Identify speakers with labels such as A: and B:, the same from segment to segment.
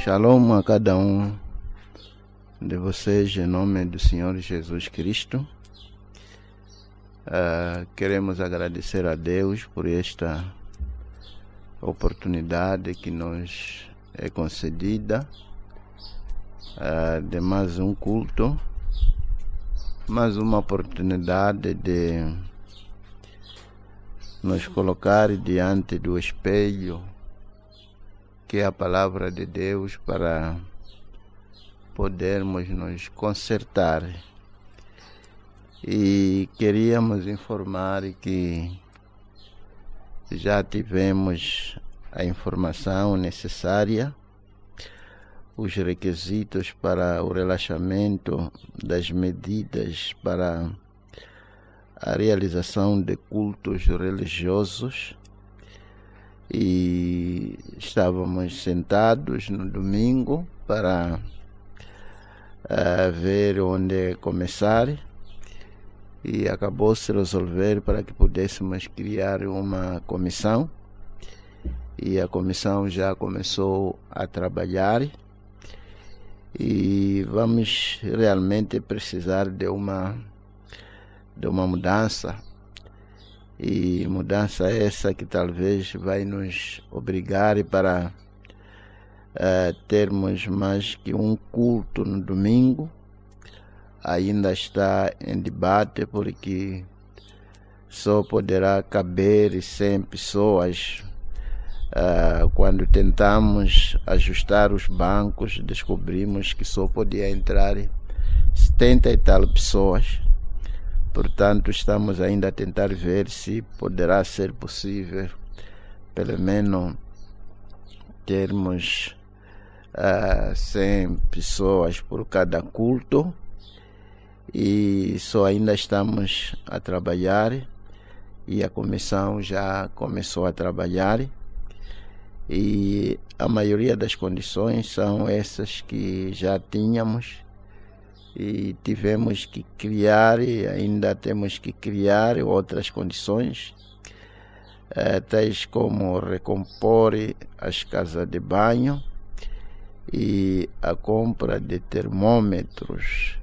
A: Shalom a cada um de vocês, em nome do Senhor Jesus Cristo. Queremos agradecer a Deus por esta oportunidade que nos é concedida de mais um culto, mais uma oportunidade de nos colocar diante do espelho, que é a palavra de Deus, para podermos nos consertar. E queríamos informar que já tivemos a informação necessária, os requisitos para o relaxamento das medidas para a realização de cultos religiosos, e estávamos sentados no domingo para ver onde começar, e acabou se resolver para que pudéssemos criar uma comissão, e a comissão já começou a trabalhar, e vamos realmente precisar de uma mudança, e mudança essa que talvez vai nos obrigar para termos mais que um culto no domingo. Ainda está em debate, porque só poderá caber 100 pessoas. Quando tentamos ajustar os bancos, descobrimos que só podia entrar 70 e tal pessoas. Portanto, estamos ainda a tentar ver se poderá ser possível, pelo menos, termos 100 pessoas por cada culto, e só ainda estamos a trabalhar, e a comissão já começou a trabalhar, e a maioria das condições são essas que já tínhamos, e tivemos que criar, e ainda temos que criar outras condições, tais como recompor as casas de banho e a compra de termômetros,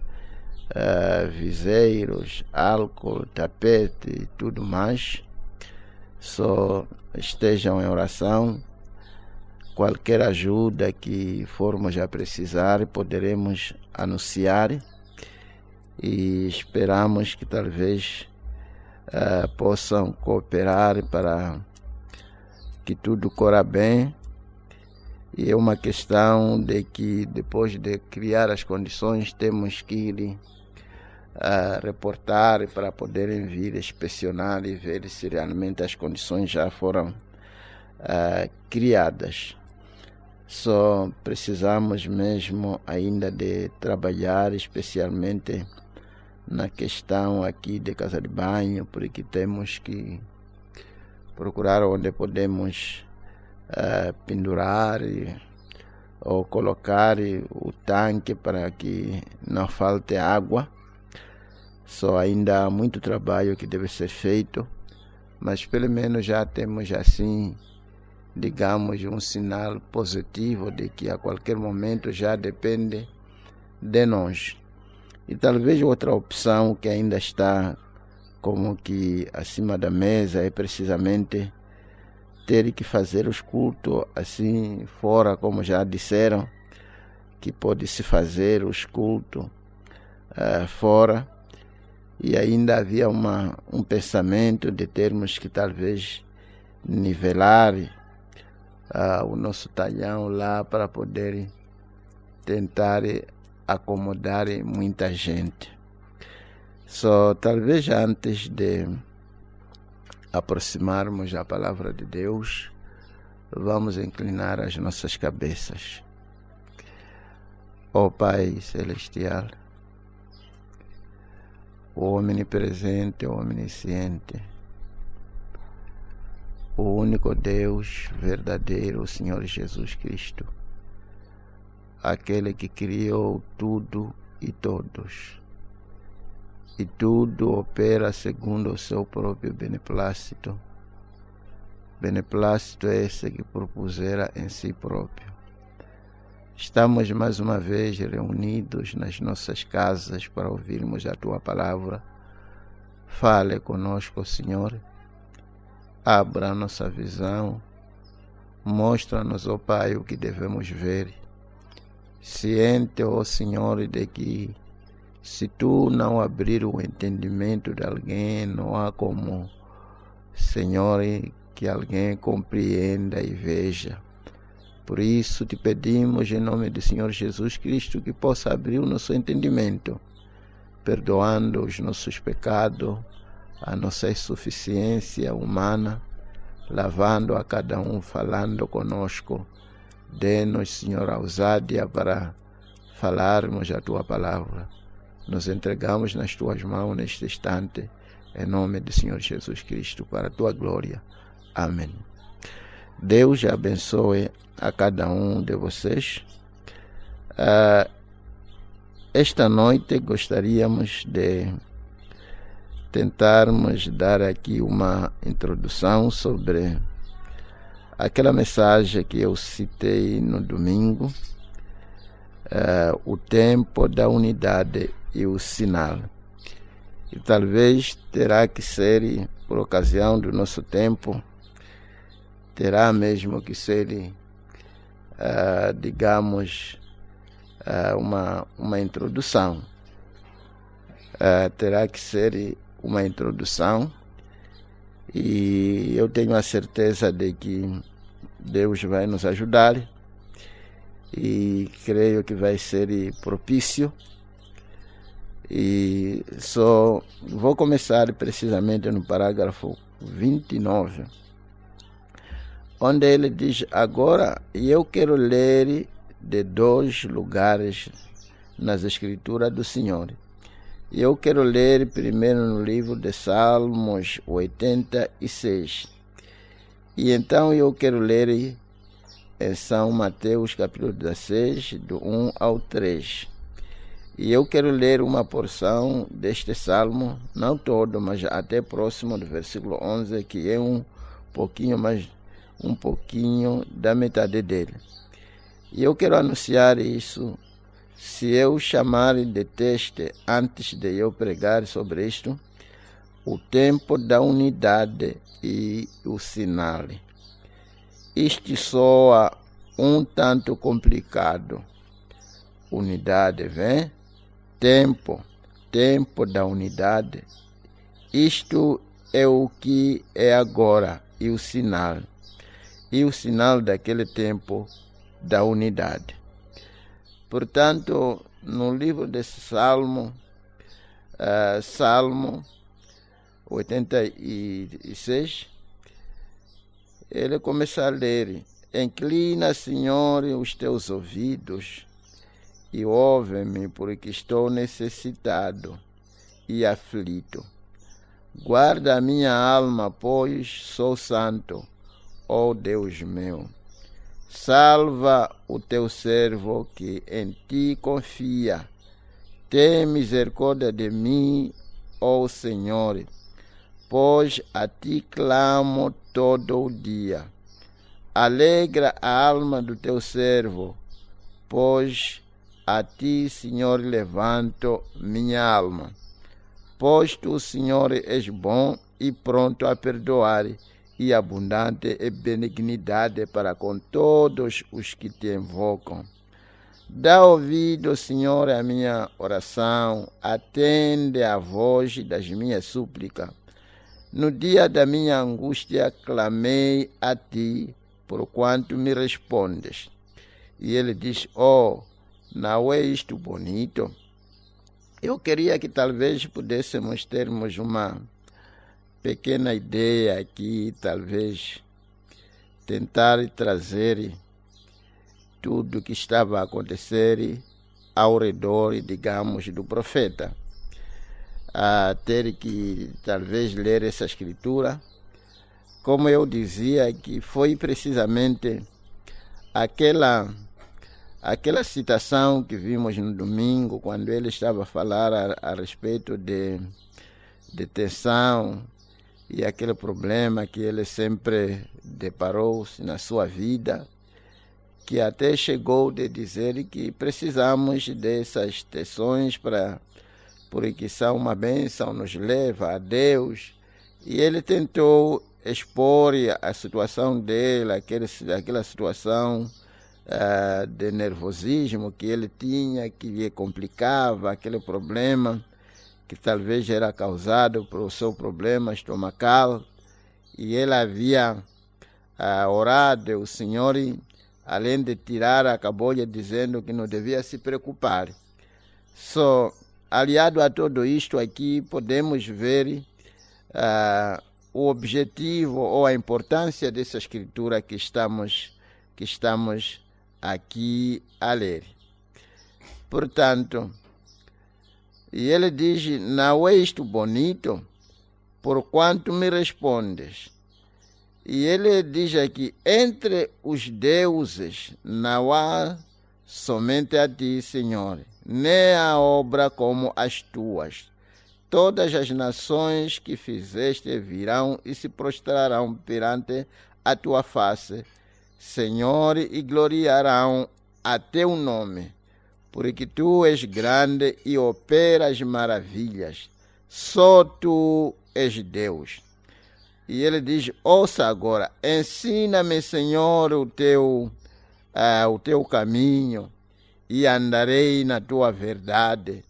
A: viseiros, álcool, tapete e tudo mais. Só estejam em oração. Qualquer ajuda que formos a precisar, poderemos anunciar, e esperamos que talvez possam cooperar para que tudo corra bem. E é uma questão de que, depois de criar as condições, temos que ir reportar para poderem vir inspecionar e ver se realmente as condições já foram criadas. Só precisamos mesmo ainda de trabalhar, especialmente na questão aqui de casa de banho, porque temos que procurar onde podemos pendurar ou colocar o tanque para que não falte água. Só ainda há muito trabalho que deve ser feito, mas pelo menos já temos assim, digamos, um sinal positivo de que a qualquer momento já depende de nós. E talvez outra opção que ainda está como que acima da mesa é precisamente ter que fazer os cultos assim fora, como já disseram, que pode-se fazer os cultos fora. E ainda havia um pensamento de termos que talvez nivelar o nosso talhão lá para poder tentar acomodar muita gente. Só talvez antes de aproximarmos a palavra de Deus, vamos inclinar as nossas cabeças. Ó Pai Celestial, o onipresente, o onisciente, o único Deus verdadeiro, o Senhor Jesus Cristo, aquele que criou tudo e todos, e tudo opera segundo o seu próprio beneplácito. Beneplácito é esse que propusera em si próprio. Estamos mais uma vez reunidos nas nossas casas para ouvirmos a Tua Palavra. Fale conosco, Senhor. Abra a nossa visão. Mostra-nos, ó Pai, o que devemos ver. Ciente, ó Senhor, de que se Tu não abrir o entendimento de alguém, não há como, Senhor, que alguém compreenda e veja. Por isso te pedimos, em nome do Senhor Jesus Cristo, que possa abrir o nosso entendimento, perdoando os nossos pecados, a nossa insuficiência humana, lavando a cada um, falando conosco. Dê-nos, Senhor, a ousadia para falarmos a Tua Palavra. Nos entregamos nas Tuas mãos neste instante, em nome do Senhor Jesus Cristo, para a Tua glória. Amém. Deus abençoe a cada um de vocês. Esta noite gostaríamos de tentarmos dar aqui uma introdução sobre aquela mensagem que eu citei no domingo, o tempo da unidade e o sinal. E talvez terá que ser, por ocasião do nosso tempo, terá mesmo que ser, digamos, uma introdução. Terá que ser uma introdução, e eu tenho a certeza de que Deus vai nos ajudar, e creio que vai ser propício. E só vou começar precisamente no parágrafo 29, onde ele diz: agora eu quero ler de 2 lugares nas Escrituras do Senhor. Eu quero ler primeiro no livro de Salmos 86. E então eu quero ler em São Mateus capítulo 16, do 1 ao 3. E eu quero ler uma porção deste salmo, não todo, mas até próximo do versículo 11, que é um pouquinho da metade dele. E eu quero anunciar isso. Se eu chamar de texto antes de eu pregar sobre isto, o tempo da unidade e o sinal. Isto soa um tanto complicado. Unidade, vem? Tempo da unidade. Isto é o que é agora, e o sinal. E o sinal daquele tempo da unidade. Portanto, no livro de Salmo 86, ele começa a ler: inclina, Senhor, os teus ouvidos e ouve-me, porque estou necessitado e aflito. Guarda a minha alma, pois sou santo, ó Deus meu. Salva o teu servo que em ti confia. Tem misericórdia de mim, ó Senhor, pois a ti clamo todo o dia. Alegra a alma do teu servo, pois a ti, Senhor, levanto minha alma. Pois tu, Senhor, és bom e pronto a perdoar, e abundante em benignidade para com todos os que te invocam. Dá ouvido, Senhor, à minha oração, atende à voz das minhas súplicas. No dia da minha angústia clamei a ti, porquanto me respondes. E ele diz: não é isto bonito? Eu queria que talvez pudéssemos termos uma pequena ideia aqui, talvez tentar trazer tudo o que estava a acontecer ao redor, digamos, do profeta. A ter que talvez ler essa escritura, como eu dizia, que foi precisamente aquela citação que vimos no domingo, quando ele estava a falar a respeito de tensão e aquele problema que ele sempre deparou-se na sua vida, que até chegou de dizer que precisamos dessas tensões porque são uma bênção, nos leva a Deus. E ele tentou expor a situação dele, aquela situação de nervosismo que ele tinha, que lhe complicava, aquele problema que talvez era causado pelo seu problema estomacal. E ele havia orado, o Senhor, além de tirar, acabou-lhe dizendo que não devia se preocupar. Aliado a tudo isto aqui, podemos ver o objetivo ou a importância dessa escritura que estamos aqui a ler. Portanto, e ele diz: não é isto bonito, por quanto me respondes? E ele diz aqui: entre os deuses não há somente a ti, Senhor, nem a obra como as tuas. Todas as nações que fizeste virão e se prostrarão perante a tua face, Senhor, e gloriarão a teu nome, porque tu és grande e operas maravilhas. Só tu és Deus. E ele diz: ouça agora, ensina-me, Senhor, o teu caminho, e andarei na tua verdade.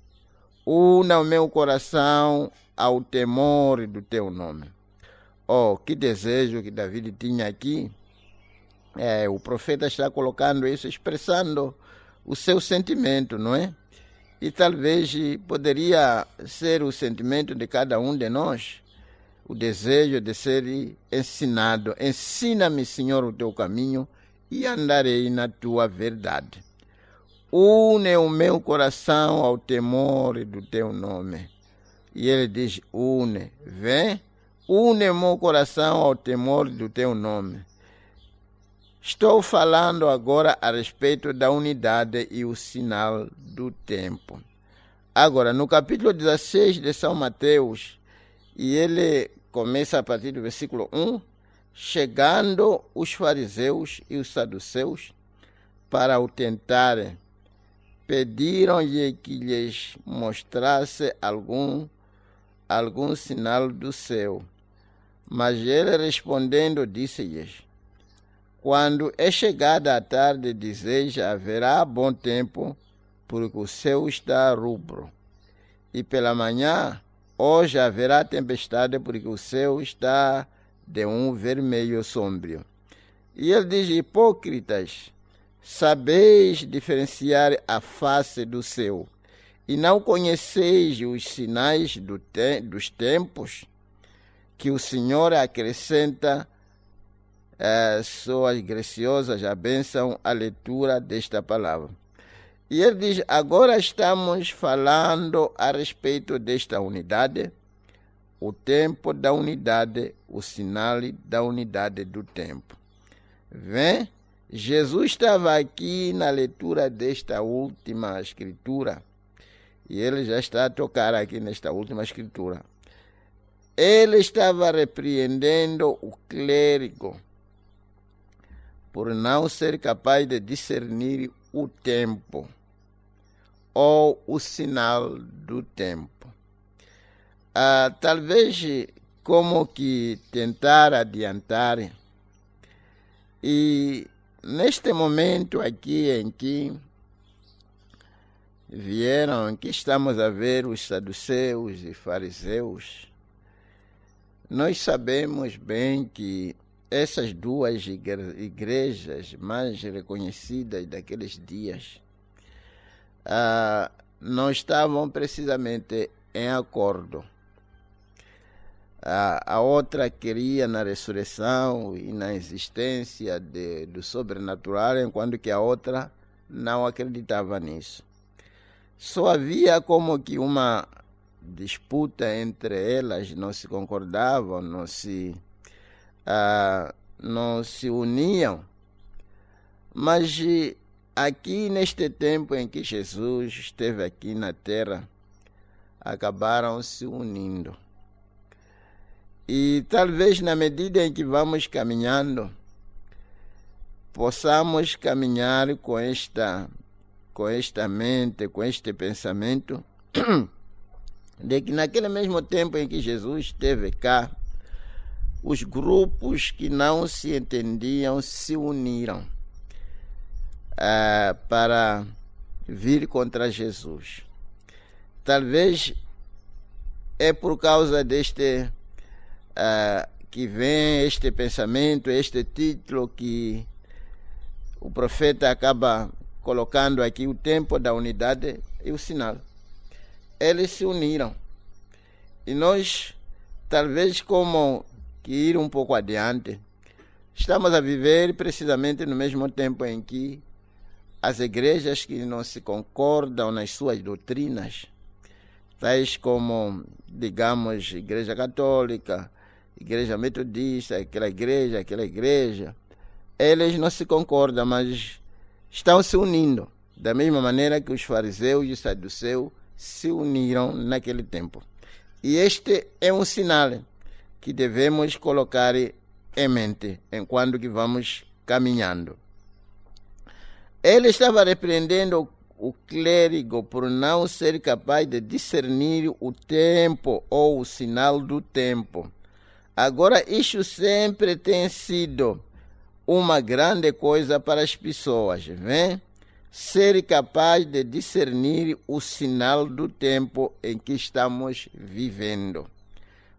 A: Una o meu coração ao temor do teu nome. Oh, que desejo que David tinha aqui. O profeta está colocando isso, expressando o seu sentimento, não é? E talvez poderia ser o sentimento de cada um de nós, o desejo de ser ensinado. Ensina-me, Senhor, o teu caminho, e andarei na tua verdade. Une o meu coração ao temor do teu nome. E ele diz: une, vem, une o meu coração ao temor do teu nome. Estou falando agora a respeito da unidade e o sinal do tempo. Agora, no capítulo 16 de São Mateus, e ele começa a partir do versículo 1, chegando os fariseus e os saduceus para o tentarem, pediram-lhe que lhes mostrasse algum sinal do céu. Mas ele respondendo disse-lhes: quando é chegada a tarde, dizeis, haverá bom tempo, porque o céu está rubro. E pela manhã, hoje haverá tempestade, porque o céu está de um vermelho sombrio. E ele diz: hipócritas, sabeis diferenciar a face do céu, e não conheceis os sinais dos tempos, que o Senhor acrescenta suas graciosas a bênção à leitura desta palavra. E ele diz: agora estamos falando a respeito desta unidade, o tempo da unidade, o sinal da unidade do tempo. Vem, Jesus estava aqui na leitura desta última escritura, e ele já está a tocar aqui nesta última escritura. Ele estava repreendendo o clérigo por não ser capaz de discernir o tempo ou o sinal do tempo. Talvez como que tentar adiantar, e neste momento aqui em que vieram, em que estamos a ver os saduceus e fariseus, nós sabemos bem que essas duas igrejas mais reconhecidas daqueles dias não estavam precisamente em acordo. A outra queria na ressurreição e na existência do sobrenatural, enquanto que a outra não acreditava nisso. Só havia como que uma disputa entre elas, não se concordavam, não se uniam. Mas aqui neste tempo em que Jesus esteve aqui na terra, acabaram se unindo. E talvez na medida em que vamos caminhando, possamos caminhar com esta mente, com este pensamento, de que naquele mesmo tempo em que Jesus esteve cá, os grupos que não se entendiam se uniram para vir contra Jesus. Talvez é por causa deste que vem este pensamento, este título que o profeta acaba colocando aqui, o tempo da unidade e o sinal. Eles se uniram. E nós, talvez como que ir um pouco adiante, estamos a viver precisamente no mesmo tempo em que as igrejas que não se concordam nas suas doutrinas, tais como, digamos, Igreja Católica, Igreja Metodista, aquela igreja, eles não se concordam, mas estão se unindo, da mesma maneira que os fariseus e os saduceus se uniram naquele tempo. E este é um sinal que devemos colocar em mente enquanto que vamos caminhando. Ele estava repreendendo o clérigo por não ser capaz de discernir o tempo ou o sinal do tempo. Agora, isso sempre tem sido uma grande coisa para as pessoas, vem? Ser capaz de discernir o sinal do tempo em que estamos vivendo.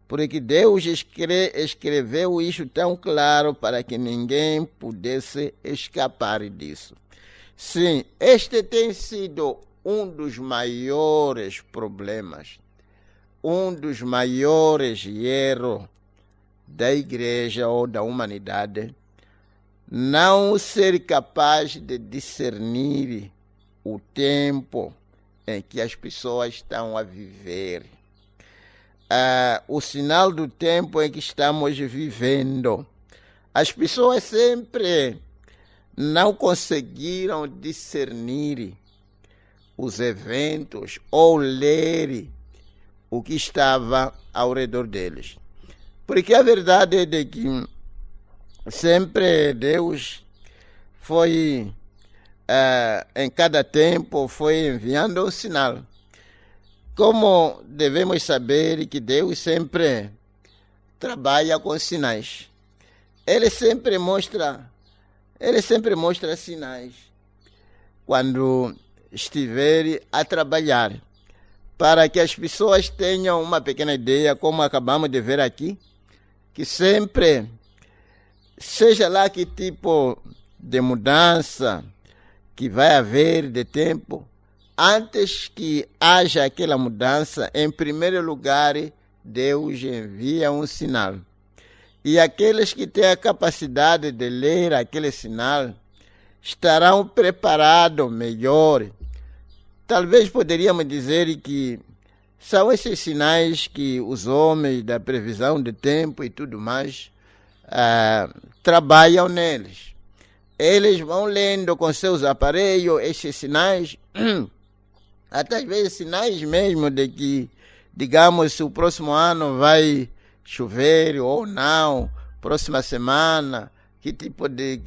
A: Porque Deus escreveu isso tão claro para que ninguém pudesse escapar disso. Sim, este tem sido um dos maiores problemas, um dos maiores erros da igreja ou da humanidade, não ser capaz de discernir o tempo em que as pessoas estão a viver. O sinal do tempo em que estamos vivendo. As pessoas sempre não conseguiram discernir os eventos ou ler o que estava ao redor deles. Porque a verdade é de que sempre Deus foi, em cada tempo, foi enviando um sinal. Como devemos saber que Deus sempre trabalha com sinais. Ele sempre mostra sinais quando estiver a trabalhar, para que as pessoas tenham uma pequena ideia, como acabamos de ver aqui, que sempre, seja lá que tipo de mudança que vai haver de tempo, antes que haja aquela mudança, em primeiro lugar, Deus envia um sinal. E aqueles que têm a capacidade de ler aquele sinal estarão preparados melhor. Talvez poderíamos dizer que são esses sinais que os homens da previsão de tempo e tudo mais trabalham neles. Eles vão lendo com seus aparelhos esses sinais, até às vezes sinais mesmo de que, digamos, se o próximo ano vai chover ou não, próxima semana, que tipo de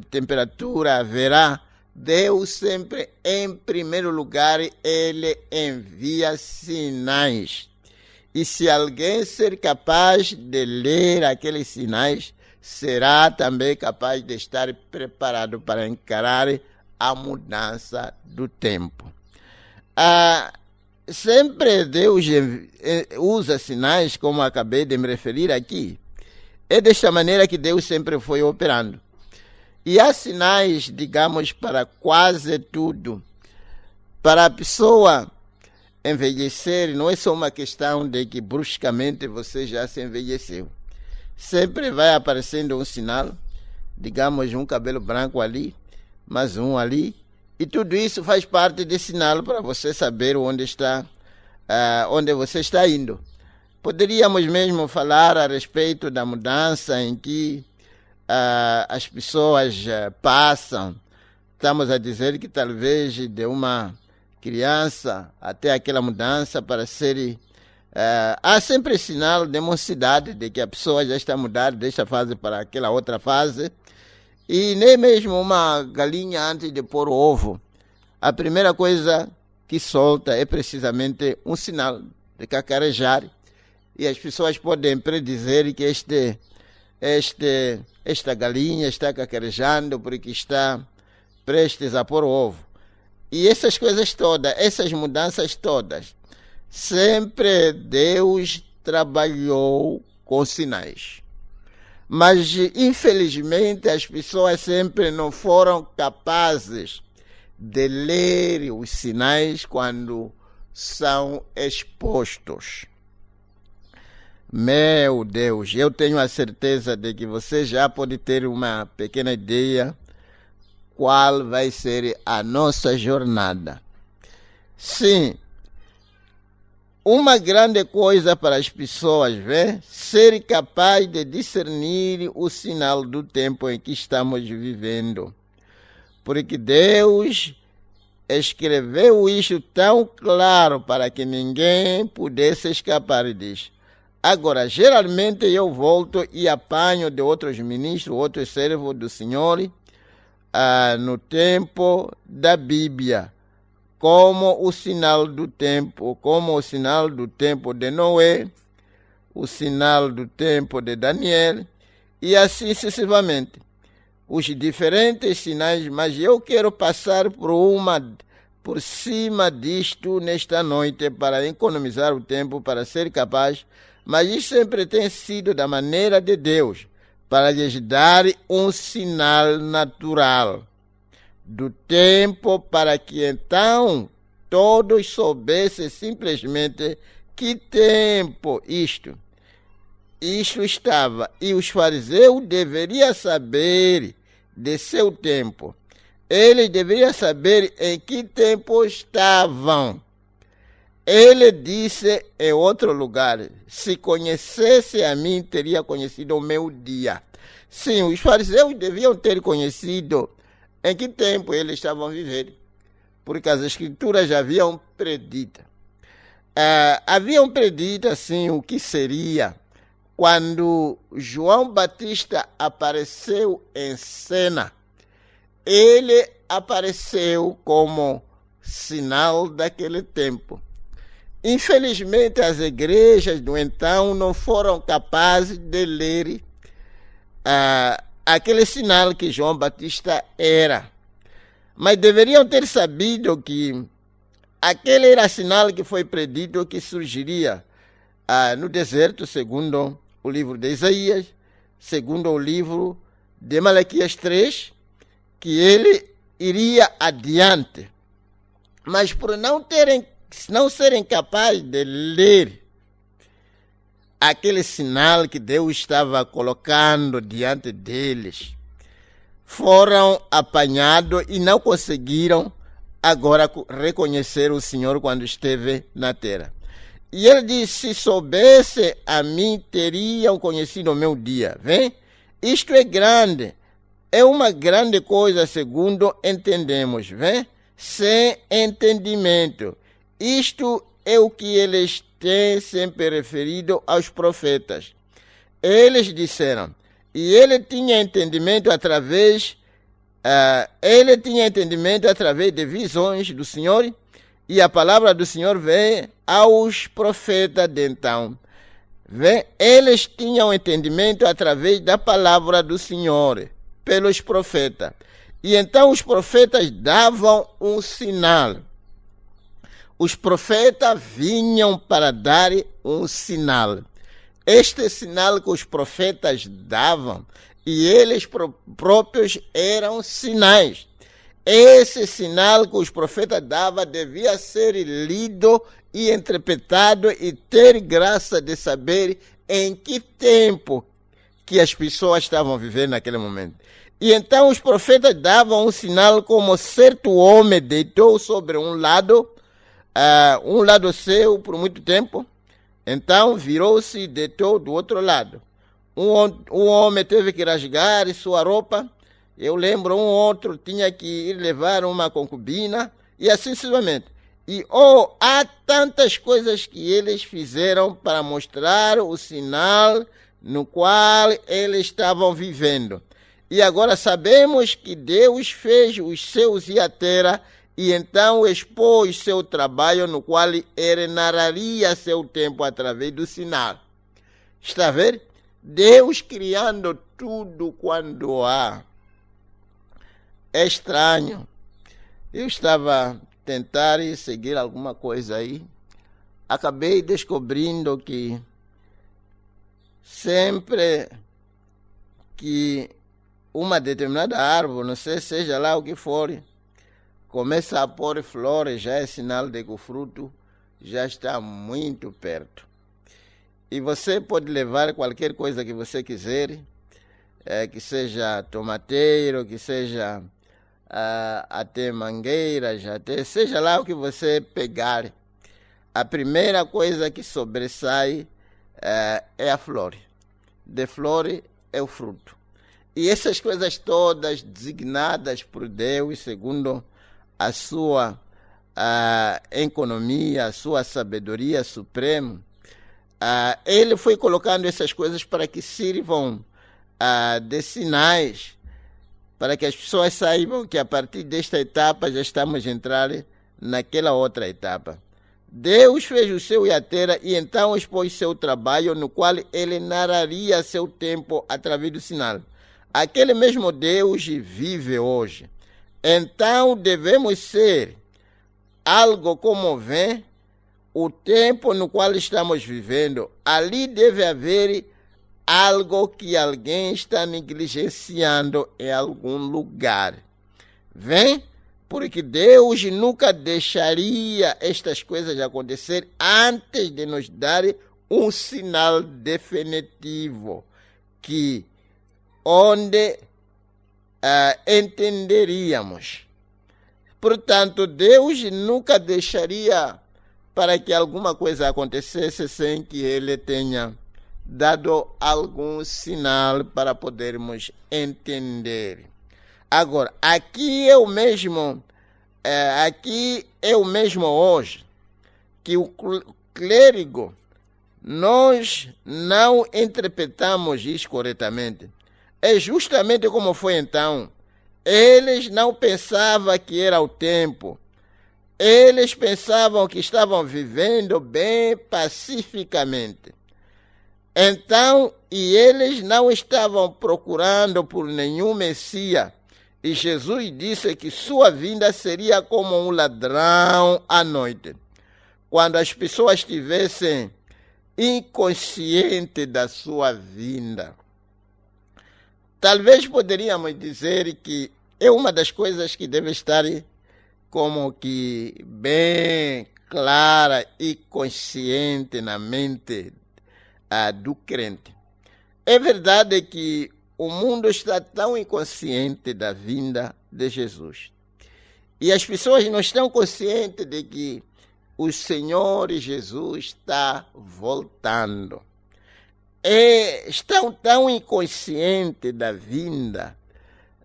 A: temperatura haverá. Deus sempre, em primeiro lugar, ele envia sinais. E se alguém ser capaz de ler aqueles sinais, será também capaz de estar preparado para encarar a mudança do tempo. Sempre Deus usa sinais, como acabei de me referir aqui. É desta maneira que Deus sempre foi operando. E há sinais, digamos, para quase tudo. Para a pessoa envelhecer, não é só uma questão de que bruscamente você já se envelheceu. Sempre vai aparecendo um sinal, digamos, um cabelo branco ali, mais um ali. E tudo isso faz parte desse sinal para você saber onde você está indo. Poderíamos mesmo falar a respeito da mudança em que as pessoas passam. Estamos a dizer que talvez de uma criança até aquela mudança para ser... há sempre sinal de mocidade, de que a pessoa já está a mudar desta fase para aquela outra fase. E nem mesmo uma galinha antes de pôr o ovo, a primeira coisa que solta é precisamente um sinal de cacarejar. E as pessoas podem predizer que esta galinha está cacarejando porque está prestes a pôr o ovo. E essas coisas todas, essas mudanças todas, sempre Deus trabalhou com sinais. Mas, infelizmente, as pessoas sempre não foram capazes de ler os sinais quando são expostos. Meu Deus, eu tenho a certeza de que você já pode ter uma pequena ideia qual vai ser a nossa jornada. Sim, uma grande coisa para as pessoas, ser capaz de discernir o sinal do tempo em que estamos vivendo. Porque Deus escreveu isso tão claro para que ninguém pudesse escapar disso. Agora, geralmente eu volto e apanho de outros ministros, outros servos do Senhor, no tempo da Bíblia, como o sinal do tempo, como o sinal do tempo de Noé, o sinal do tempo de Daniel, e assim sucessivamente. Os diferentes sinais, mas eu quero passar por cima disto nesta noite para economizar o tempo, para ser capaz, mas isso sempre tem sido da maneira de Deus, para lhes dar um sinal natural do tempo, para que então todos soubessem simplesmente que tempo isto estava. E os fariseus deveriam saber de seu tempo. Eles deveriam saber em que tempo estavam. Ele disse em outro lugar, se conhecesse a mim, teria conhecido o meu dia. Sim, os fariseus deviam ter conhecido em que tempo eles estavam vivendo, porque as escrituras já haviam predito. Haviam predito, assim, o que seria quando João Batista apareceu em cena. Ele apareceu como sinal daquele tempo. Infelizmente, as igrejas do então não foram capazes de ler aquele sinal que João Batista era. Mas deveriam ter sabido que aquele era sinal que foi predito que surgiria no deserto, segundo o livro de Isaías, segundo o livro de Malaquias 3, que ele iria adiante. Mas por não serem capazes de ler aquele sinal que Deus estava colocando diante deles, foram apanhados e não conseguiram agora reconhecer o Senhor quando esteve na terra. E ele disse, se soubesse a mim, teriam conhecido o meu dia. Vem? Isto é grande. É uma grande coisa, segundo entendemos. Vem? Sem entendimento. Isto é o que eles têm sempre referido aos profetas. Eles disseram, e ele tinha entendimento através de visões do Senhor, e a palavra do Senhor veio aos profetas de então. Eles tinham entendimento através da palavra do Senhor, pelos profetas. E então os profetas davam um sinal. Os profetas vinham para dar um sinal. Este sinal que os profetas davam, e eles próprios eram sinais. Esse sinal que os profetas davam devia ser lido e interpretado e ter graça de saber em que tempo que as pessoas estavam vivendo naquele momento. E então os profetas davam um sinal como certo homem deitou sobre um lado seu por muito tempo, então virou-se e deitou do outro lado. Um homem teve que rasgar sua roupa. Eu lembro, um outro tinha que ir levar uma concubina, e assim sucessivamente. E há tantas coisas que eles fizeram para mostrar o sinal no qual eles estavam vivendo. E agora sabemos que Deus fez os céus e a terra, e então expôs seu trabalho, no qual ele narraria seu tempo através do sinal. Está a ver? Deus criando tudo quando há. É estranho. Eu estava a tentar seguir alguma coisa aí. Acabei descobrindo que sempre que uma determinada árvore, não sei, seja lá o que for, começa a pôr flores, já é sinal de que o fruto já está muito perto. E você pode levar qualquer coisa que você quiser, que seja tomateiro, que seja até mangueiras, até seja lá o que você pegar. A primeira coisa que sobressai é a flor. De flor é o fruto. E essas coisas todas designadas por Deus, segundo a sua economia, a sua sabedoria suprema, ele foi colocando essas coisas para que sirvam de sinais, para que as pessoas saibam que a partir desta etapa já estamos a entrar naquela outra etapa. Deus fez o céu e a terra, e então expôs seu trabalho, no qual ele narraria seu tempo através do sinal. Aquele mesmo Deus vive hoje. Então devemos ser algo como vem o tempo no qual estamos vivendo. Ali deve haver algo que alguém está negligenciando em algum lugar. Vem? Porque Deus nunca deixaria estas coisas acontecer antes de nos dar um sinal definitivo, que onde entenderíamos. Portanto, Deus nunca deixaria para que alguma coisa acontecesse sem que ele tenha dado algum sinal para podermos entender. Agora, aqui é o mesmo hoje, que o clérigo, nós não interpretamos isso corretamente. É justamente como foi então. Eles não pensavam que era o tempo. Eles pensavam que estavam vivendo bem pacificamente. Então, e eles não estavam procurando por nenhum Messias. E Jesus disse que sua vinda seria como um ladrão à noite. Quando as pessoas estivessem inconscientes da sua vinda. Talvez poderíamos dizer que é uma das coisas que deve estar como que bem clara e consciente na mente do crente. É verdade que o mundo está tão inconsciente da vinda de Jesus. E as pessoas não estão conscientes de que o Senhor Jesus está voltando. Estão tão inconscientes da vinda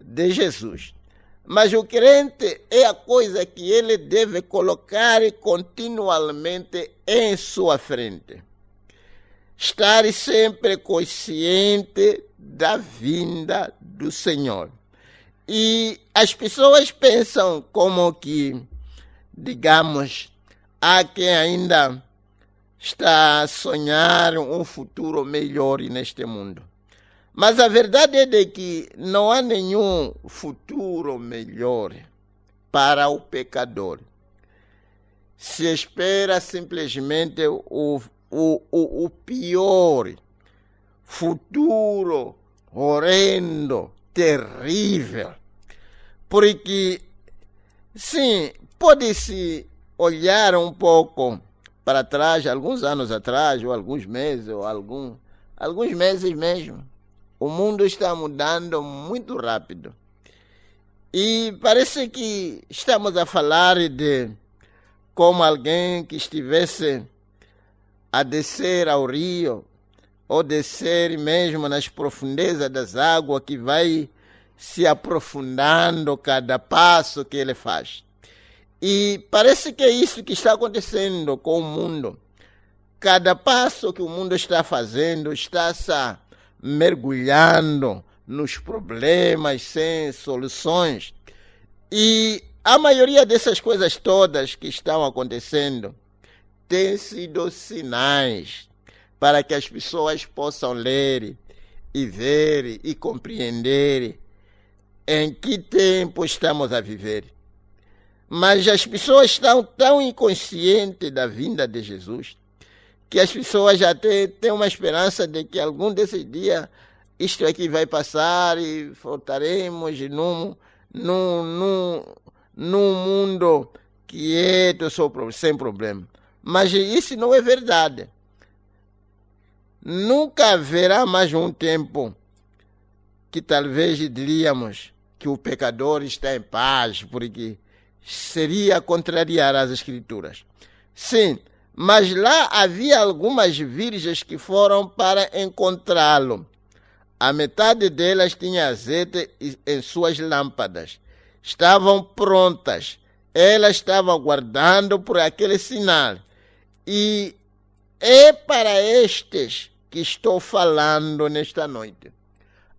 A: de Jesus. Mas o crente é a coisa que ele deve colocar continuamente em sua frente. Estar sempre consciente da vinda do Senhor. E as pessoas pensam como que, digamos, há quem ainda está a sonhar um futuro melhor neste mundo. Mas a verdade é de que não há nenhum futuro melhor para o pecador. Se espera simplesmente o pior, futuro, horrendo, terrível. Porque, sim, pode-se olhar um pouco para trás, alguns anos atrás, ou alguns meses, ou alguns meses mesmo. O mundo está mudando muito rápido. E parece que estamos a falar de como alguém que estivesse a descer ao rio, ou descer mesmo nas profundezas das águas, que vai se aprofundando cada passo que ele faz. E parece que é isso que está acontecendo com o mundo. Cada passo que o mundo está fazendo está se mergulhando nos problemas, sem soluções. E a maioria dessas coisas todas que estão acontecendo têm sido sinais para que as pessoas possam ler e ver e compreender em que tempo estamos a viver. Mas as pessoas estão tão inconscientes da vinda de Jesus que as pessoas já têm uma esperança de que algum desses dias isto aqui vai passar e voltaremos num mundo quieto, sem problema. Mas isso não é verdade. Nunca haverá mais um tempo que talvez diríamos que o pecador está em paz, porque seria contrariar as Escrituras. Sim, mas lá havia algumas virgens que foram para encontrá-lo. A metade delas tinha azeite em suas lâmpadas. Estavam prontas. Elas estavam aguardando por aquele sinal. E é para estes que estou falando nesta noite.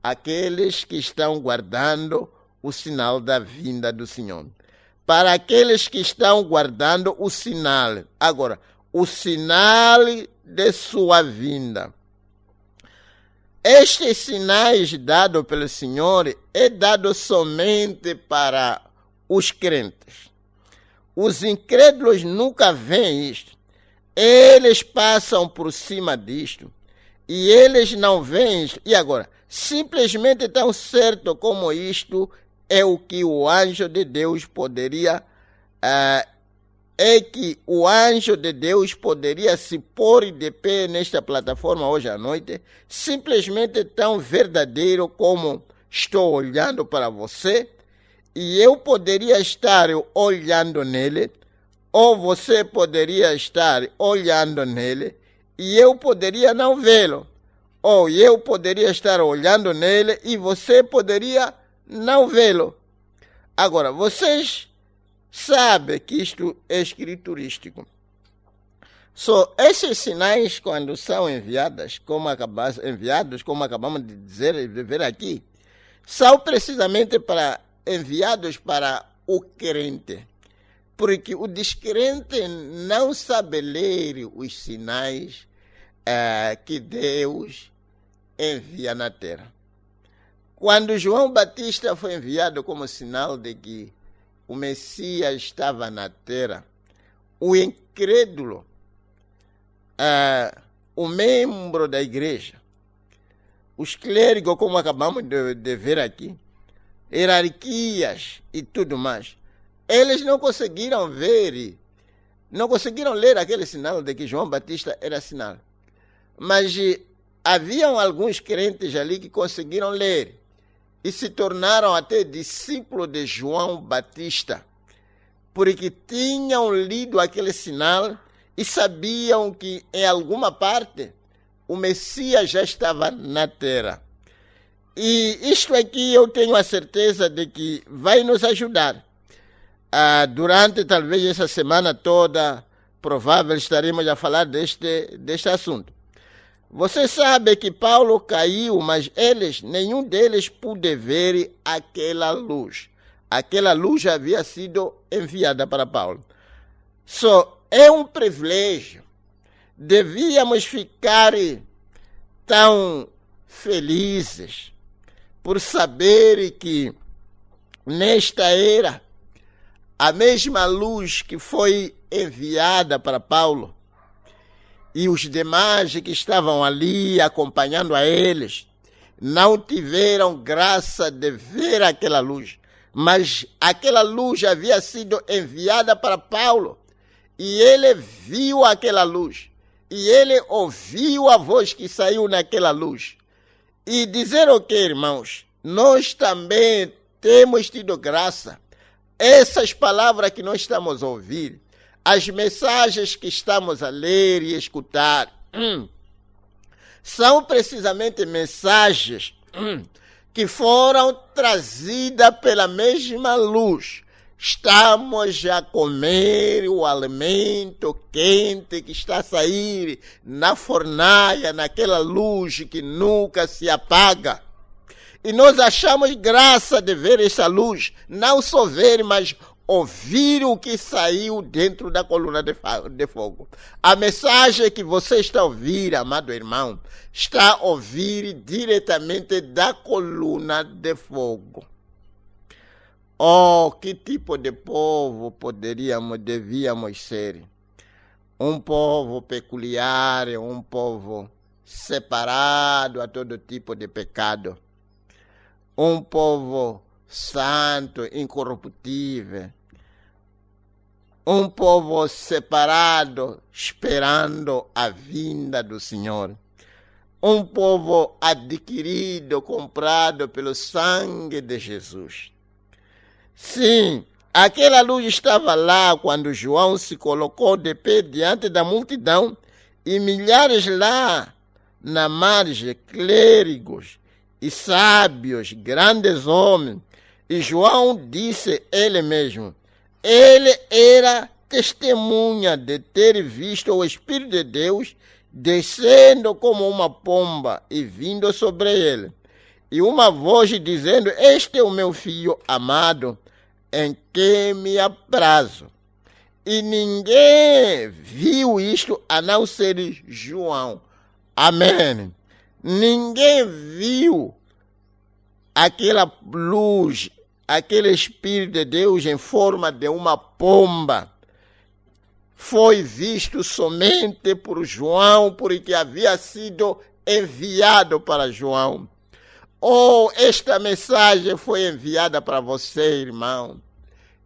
A: Aqueles que estão guardando o sinal da vinda do Senhor. Para aqueles que estão guardando o sinal. Agora, o sinal de sua vinda. Estes sinais dados pelo Senhor é dado somente para os crentes. Os incrédulos nunca veem isto. Eles passam por cima disto. E eles não veem isto. E agora, simplesmente tão certo como isto é o que o anjo de Deus poderia que o anjo de Deus poderia se pôr de pé nesta plataforma hoje à noite, simplesmente tão verdadeiro como estou olhando para você, e eu poderia estar olhando nele, ou você poderia estar olhando nele, e eu poderia não vê-lo, ou eu poderia estar olhando nele, e você poderia não vê-lo. Agora, vocês sabem que isto é escriturístico. Esses sinais, quando são enviados, como acabamos de dizer e ver aqui, são precisamente enviados para o crente. Porque o descrente não sabe ler os sinais que Deus envia na terra. Quando João Batista foi enviado como sinal de que o Messias estava na terra, o incrédulo, o membro da igreja, os clérigos, como acabamos de ver aqui, hierarquias e tudo mais, eles não conseguiram ver, não conseguiram ler aquele sinal de que João Batista era sinal. Mas haviam alguns crentes ali que conseguiram ler e se tornaram até discípulos de João Batista, porque tinham lido aquele sinal e sabiam que em alguma parte o Messias já estava na terra. E isto aqui eu tenho a certeza de que vai nos ajudar. Durante talvez essa semana toda, provável estaremos a falar deste assunto. Você sabe que Paulo caiu, mas nenhum deles pôde ver aquela luz. Aquela luz já havia sido enviada para Paulo. É um privilégio. Devíamos ficar tão felizes por saber que nesta era, a mesma luz que foi enviada para Paulo, e os demais que estavam ali acompanhando a eles, não tiveram graça de ver aquela luz. Mas aquela luz havia sido enviada para Paulo. E ele viu aquela luz. E ele ouviu a voz que saiu naquela luz. E dizer o que, irmãos? Nós também temos tido graça. Essas palavras que nós estamos a ouvir, as mensagens que estamos a ler e escutar, são precisamente mensagens que foram trazidas pela mesma luz. Estamos a comer o alimento quente que está a sair na fornalha, naquela luz que nunca se apaga. E nós achamos graça de ver essa luz, não só ver, mas ouvir o que saiu dentro da coluna de fogo. A mensagem que você está a ouvir, amado irmão, está a ouvir diretamente da coluna de fogo. Oh, que tipo de povo devíamos ser? Um povo peculiar, um povo separado a todo tipo de pecado. Um povo santo, incorruptível. Um povo separado, esperando a vinda do Senhor. Um povo adquirido, comprado pelo sangue de Jesus. Sim, aquela luz estava lá quando João se colocou de pé diante da multidão e milhares lá na margem, clérigos e sábios, grandes homens. E João disse ele mesmo, ele era testemunha de ter visto o Espírito de Deus descendo como uma pomba e vindo sobre ele. E uma voz dizendo, este é o meu filho amado, em que me aprazo. E ninguém viu isto a não ser João. Amém. Ninguém viu aquela luz, aquele Espírito de Deus em forma de uma pomba. Foi visto somente por João, porque havia sido enviado para João. Oh, esta mensagem foi enviada para você, irmão.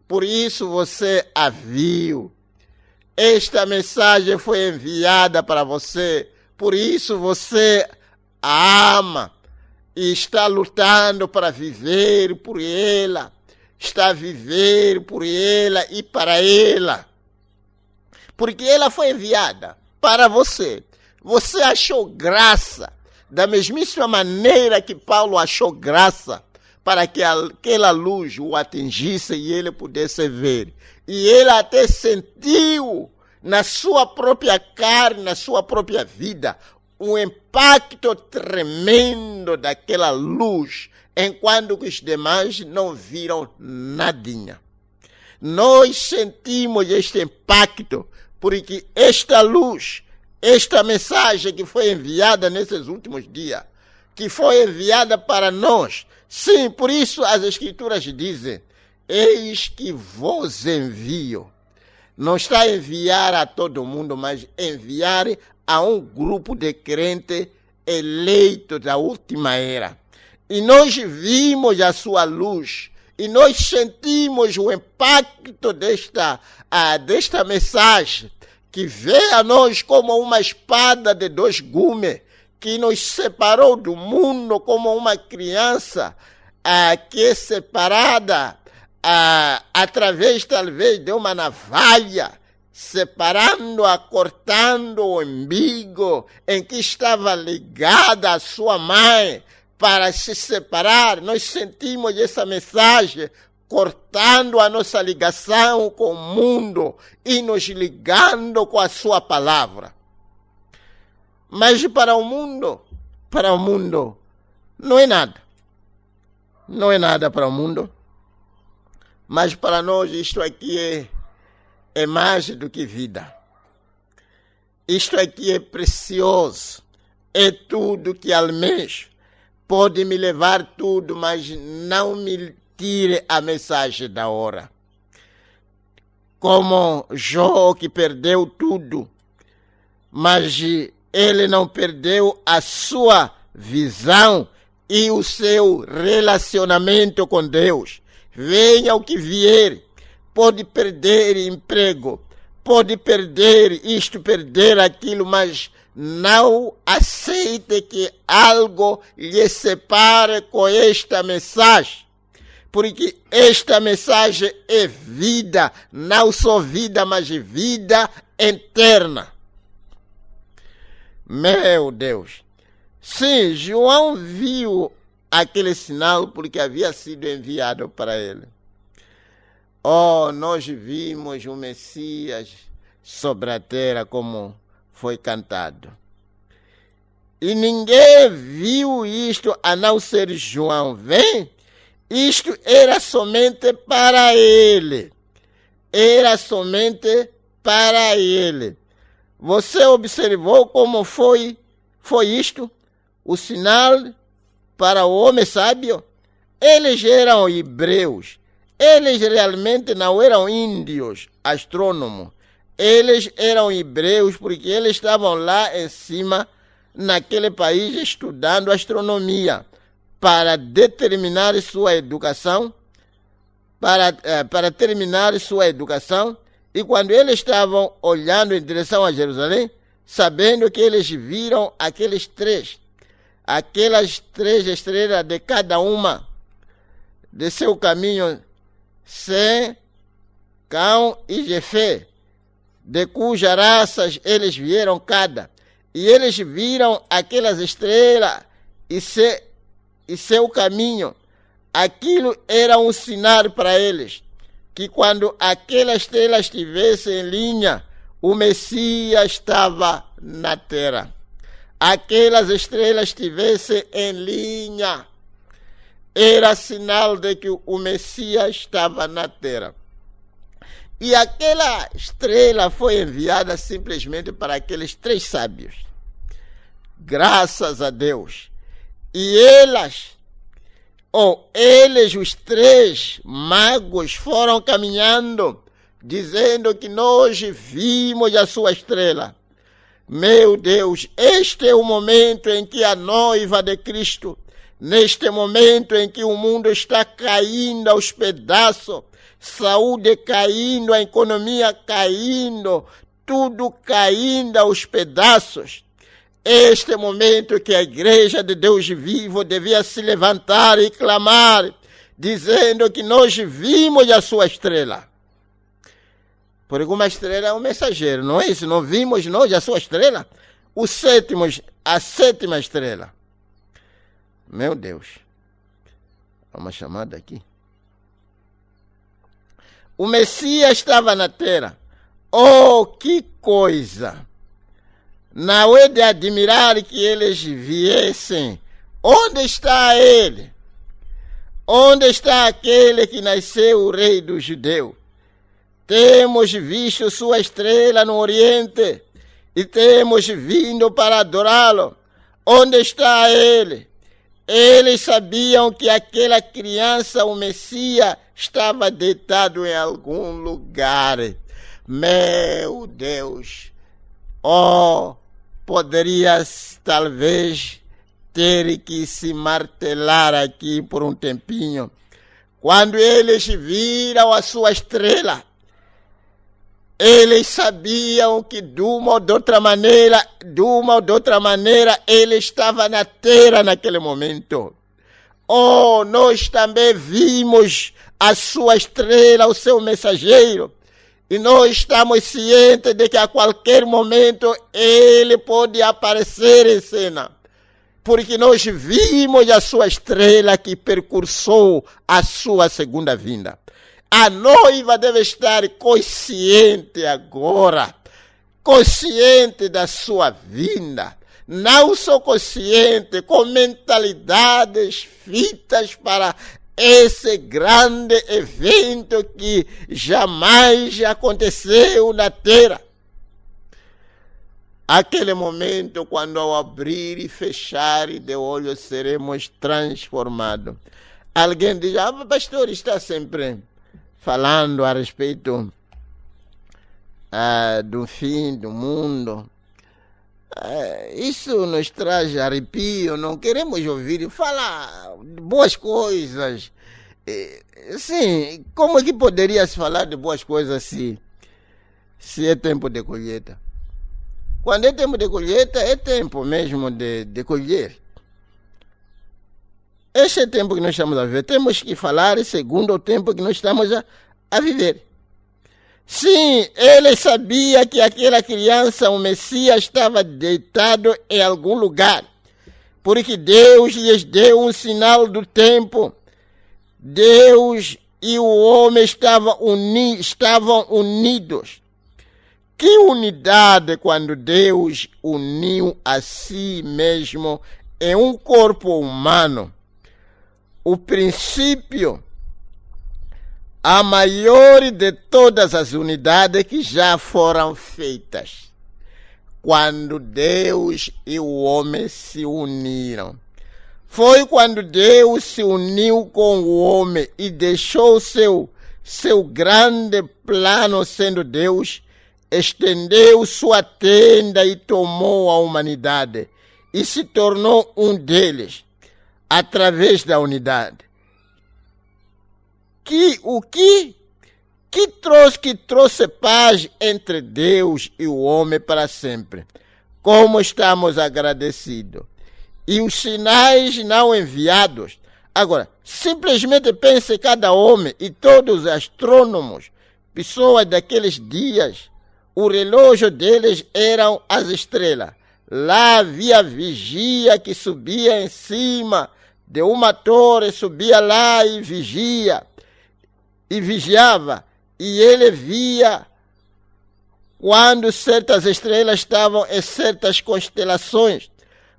A: Por isso você a viu. Esta mensagem foi enviada para você. Por isso você a ama. E está lutando para viver por ela. Está a viver por ela e para ela. Porque ela foi enviada para você. Você achou graça. Da mesmíssima maneira que Paulo achou graça para que aquela luz o atingisse e ele pudesse ver. E ele até sentiu na sua própria carne, na sua própria vida, um impacto tremendo daquela luz, enquanto que os demais não viram nadinha. Nós sentimos este impacto, porque esta luz, esta mensagem que foi enviada nesses últimos dias, que foi enviada para nós. Sim, por isso as Escrituras dizem, eis que vos envio. Não está a enviar a todo mundo, mas enviar a um grupo de crentes eleitos da última era. E nós vimos a sua luz, e nós sentimos o impacto desta mensagem, que veio a nós como uma espada de dois gumes, que nos separou do mundo como uma criança que é separada através, talvez, de uma navalha, separando-a, cortando o umbigo em que estava ligada a sua mãe para se separar. Nós sentimos essa mensagem cortando a nossa ligação com o mundo e nos ligando com a sua palavra. Mas para o mundo não é nada. Não é nada para o mundo. Mas para nós isto aqui é mais do que vida. Isto aqui é precioso. É tudo que almejo. Pode me levar tudo, mas não me tire a mensagem da hora. Como Jó, que perdeu tudo, mas ele não perdeu a sua visão e o seu relacionamento com Deus. Venha o que vier, pode perder emprego, pode perder isto, perder aquilo, mas não aceite que algo lhe separe com esta mensagem. Porque esta mensagem é vida, não só vida, mas vida eterna. Meu Deus. Sim, João viu aquele sinal porque havia sido enviado para ele. Oh, nós vimos o Messias sobre a terra como foi cantado. E ninguém viu isto a não ser João. Vem? Isto era somente para ele. Era somente para ele. Você observou como foi isto? O sinal para o homem sábio? Eles eram hebreus. Eles realmente não eram índios, astrônomos. Eles eram hebreus porque eles estavam lá em cima, naquele país, estudando astronomia para determinar sua educação, para terminar sua educação. E quando eles estavam olhando em direção a Jerusalém, sabendo que eles viram aquelas três estrelas de cada uma de seu caminho, Sem, Cão e Jefé, de cujas raças eles vieram cada. E eles viram aquelas estrelas e seu caminho. Aquilo era um sinal para eles, que quando aquela estrela estivesse em linha, o Messias estava na terra. Aquelas estrelas estivessem em linha, era sinal de que o Messias estava na terra. E aquela estrela foi enviada simplesmente para aqueles três sábios. Graças a Deus. E eles, os três magos, foram caminhando, dizendo que nós vimos a sua estrela. Meu Deus, este é o momento em que a noiva de Cristo, neste momento em que o mundo está caindo aos pedaços, saúde caindo, a economia caindo, tudo caindo aos pedaços. Este momento que a igreja de Deus vivo devia se levantar e clamar, dizendo que nós vimos a sua estrela. Porque uma estrela é um mensageiro, não é isso? Não vimos nós a sua estrela? A sétima estrela. Meu Deus. Há uma chamada aqui. O Messias estava na terra. Oh, que coisa! Não é de admirar que eles viessem. Onde está ele? Onde está aquele que nasceu o rei dos judeus? Temos visto sua estrela no Oriente e temos vindo para adorá-lo. Onde está ele? Eles sabiam que aquela criança, o Messias, estava deitado em algum lugar. Meu Deus! Oh, poderias talvez ter que se martelar aqui por um tempinho. Quando eles viram a sua estrela, eles sabiam que de uma ou de outra maneira, ele estava na terra naquele momento. Oh, nós também vimos a sua estrela, o seu mensageiro. E nós estamos cientes de que a qualquer momento ele pode aparecer em cena. Porque nós vimos a sua estrela que percursou a sua segunda vinda. A noiva deve estar consciente agora, consciente da sua vinda. Não só consciente, com mentalidades fitas para esse grande evento que jamais aconteceu na terra. Aquele momento quando ao abrir e fechar de olhos seremos transformados. Alguém diz, pastor, está sempre falando a respeito do fim do mundo. Isso nos traz arrepio, não queremos ouvir falar de boas coisas. Sim, como é que poderia se falar de boas coisas se é tempo de colheita? Quando é tempo de colheita, é tempo mesmo de colher. Este é o tempo que nós estamos a viver. Temos que falar segundo o tempo que nós estamos a viver. Sim, ele sabia que aquela criança, o Messias, estava deitado em algum lugar. Porque Deus lhes deu um sinal do tempo. Deus e o homem estavam unidos. Que unidade quando Deus uniu a si mesmo em um corpo humano. O princípio, a maior de todas as unidades que já foram feitas. Quando Deus e o homem se uniram. Foi quando Deus se uniu com o homem e deixou seu grande plano sendo Deus, estendeu sua tenda e tomou a humanidade e se tornou um deles através da unidade. Que trouxe paz entre Deus e o homem para sempre. Como estamos agradecidos. E os sinais não enviados. Agora, simplesmente pense cada homem e todos os astrônomos, pessoas daqueles dias, o relógio deles eram as estrelas. Lá havia vigia que subia em cima de uma torre, subia lá e vigiava. E ele via quando certas estrelas estavam em certas constelações.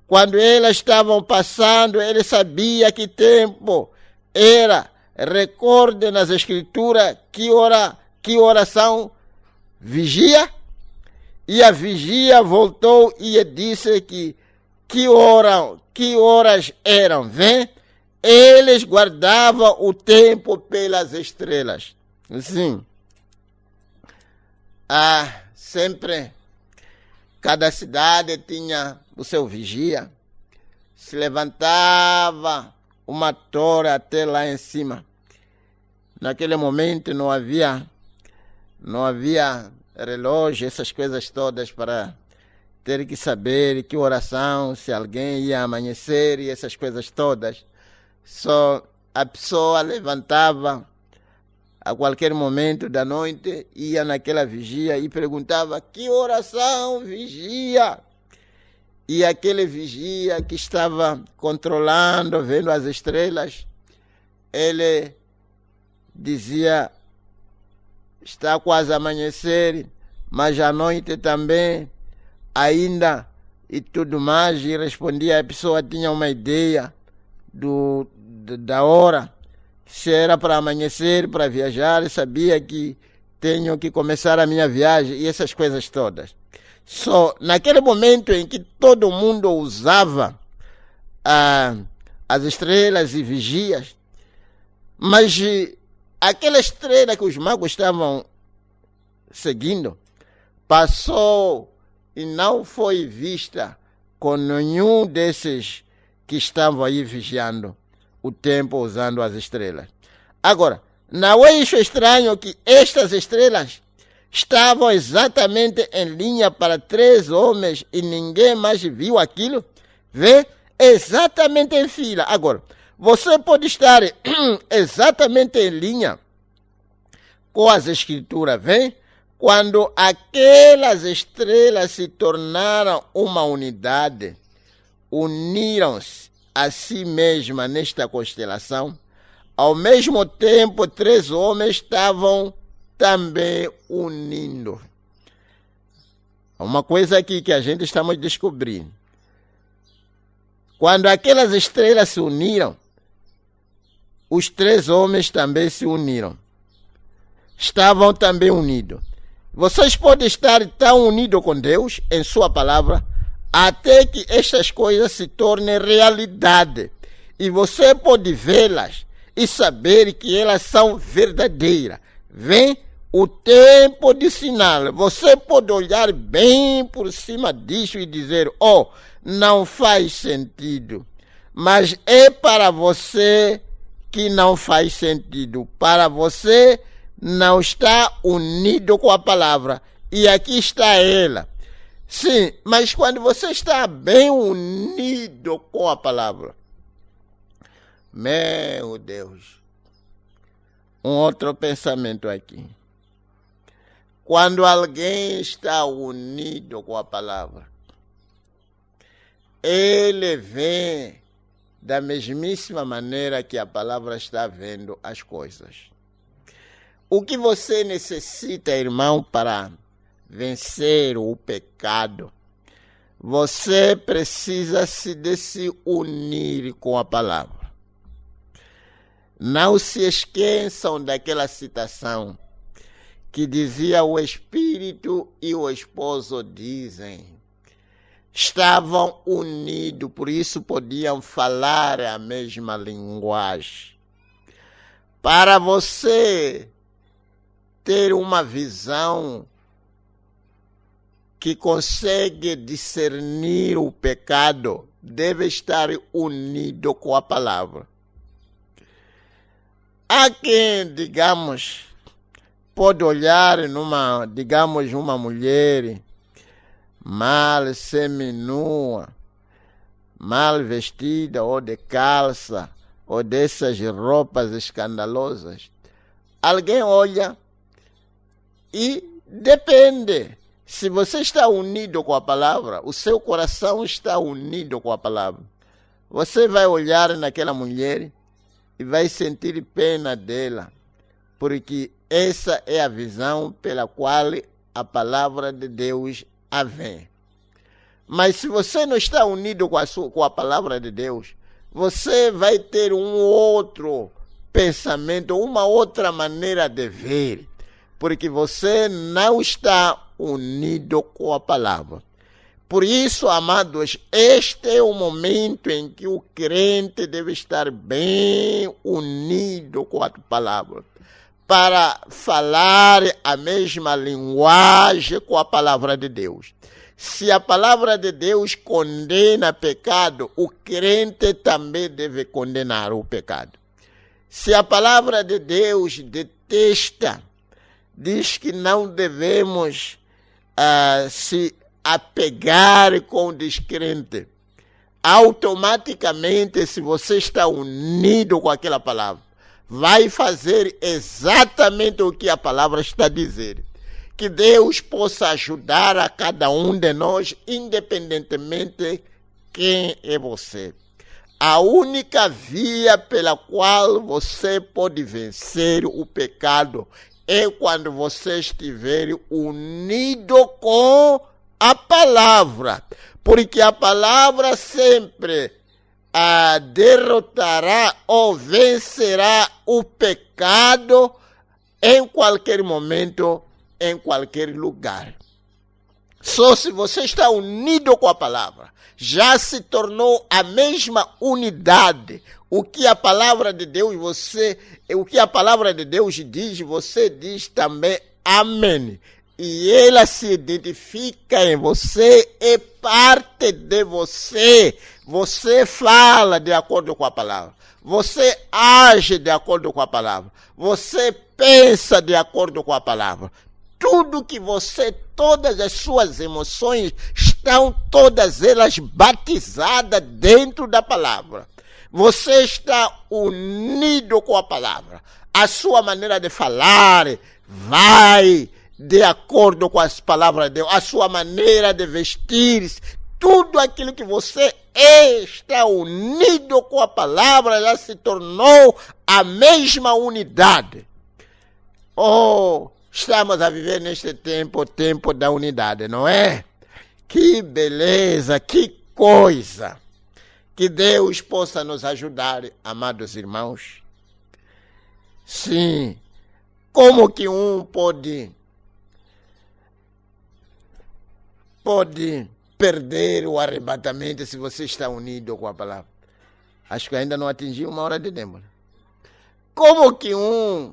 A: Quando elas estavam passando, ele sabia que tempo era. Recorde nas escrituras que oração vigia. E a vigia voltou e disse que horas eram. Vem? Eles guardavam o tempo pelas estrelas. Sim. Sempre, cada cidade tinha o seu vigia. Se levantava uma torre até lá em cima. Naquele momento não havia relógio, essas coisas todas para ter que saber que oração, se alguém ia amanhecer e essas coisas todas. Só a pessoa levantava a qualquer momento da noite, ia naquela vigia e perguntava que oração vigia. E aquele vigia que estava controlando, vendo as estrelas, ele dizia, está quase a amanhecer, mas à noite também, ainda, e tudo mais, e respondia, a pessoa tinha uma ideia da hora, se era para amanhecer, para viajar, sabia que tenho que começar a minha viagem e essas coisas todas. Só naquele momento em que todo mundo usava as estrelas e vigias, mas aquela estrela que os magos estavam seguindo passou e não foi vista com nenhum desses que estavam aí vigiando o tempo usando as estrelas. Agora, não é isso estranho que estas estrelas estavam exatamente em linha para 3 homens e ninguém mais viu aquilo? Vê? Exatamente em fila. Agora, você pode estar exatamente em linha com as escrituras, vê? Quando aquelas estrelas se tornaram uma unidade, uniram-se a si mesma nesta constelação, ao mesmo tempo 3 homens estavam também unindo. Uma coisa aqui que a gente estamos descobrindo. Quando aquelas estrelas se uniram, os 3 homens também se uniram. Estavam também unidos. Vocês podem estar tão unidos com Deus em sua palavra, até que estas coisas se tornem realidade. E você pode vê-las e saber que elas são verdadeiras. Vem o tempo de sinal. Você pode olhar bem por cima disso e dizer, não faz sentido. Mas é para você que não faz sentido. Para você não está unido com a palavra. E aqui está ela. Sim, mas quando você está bem unido com a palavra, meu Deus, um outro pensamento aqui. Quando alguém está unido com a palavra, ele vê da mesmíssima maneira que a palavra está vendo as coisas. O que você necessita, irmão, para vencer o pecado, você precisa de se unir com a palavra. Não se esqueçam daquela citação que dizia: o Espírito e o esposo dizem. Estavam unidos, por isso podiam falar a mesma linguagem. Para você ter uma visão que consegue discernir o pecado, deve estar unido com a palavra. Há quem, digamos, pode olhar uma mulher mal seminua, mal vestida ou de calça, ou dessas roupas escandalosas. Alguém olha e depende. Se você está unido com a palavra, o seu coração está unido com a palavra, você vai olhar naquela mulher e vai sentir pena dela, porque essa é a visão pela qual a palavra de Deus a vê. Mas se você não está unido com a palavra de Deus, você vai ter um outro pensamento, uma outra maneira de ver, porque você não está unido com a palavra. Por isso, amados, este é o momento em que o crente deve estar bem unido com a palavra, para falar a mesma linguagem com a palavra de Deus. Se a palavra de Deus condena pecado, o crente também deve condenar o pecado. Se a palavra de Deus detesta, diz que não devemos se apegar com o descrente, automaticamente, se você está unido com aquela palavra, vai fazer exatamente o que a palavra está dizendo. Que Deus possa ajudar a cada um de nós, independentemente quem é você. A única via pela qual você pode vencer o pecado é quando você estiver unido com a palavra. Porque a palavra sempre derrotará ou vencerá o pecado em qualquer momento, em qualquer lugar. Só se você está unido com a palavra, já se tornou a mesma unidade. O que a palavra de Deus diz, você diz também amém. E ela se identifica em você, é parte de você. Você fala de acordo com a palavra. Você age de acordo com a palavra. Você pensa de acordo com a palavra. Tudo que você, todas as suas emoções, estão todas elas batizadas dentro da palavra. Você está unido com a palavra. A sua maneira de falar vai de acordo com as palavras de Deus. A sua maneira de vestir, tudo aquilo que você está unido com a palavra, já se tornou a mesma unidade. Estamos a viver neste tempo, o tempo da unidade, não é? Que beleza, que coisa! Que Deus possa nos ajudar, amados irmãos. Sim, como que um pode perder o arrebatamento se você está unido com a palavra? Acho que ainda não atingi 1 hora de tempo. Como que um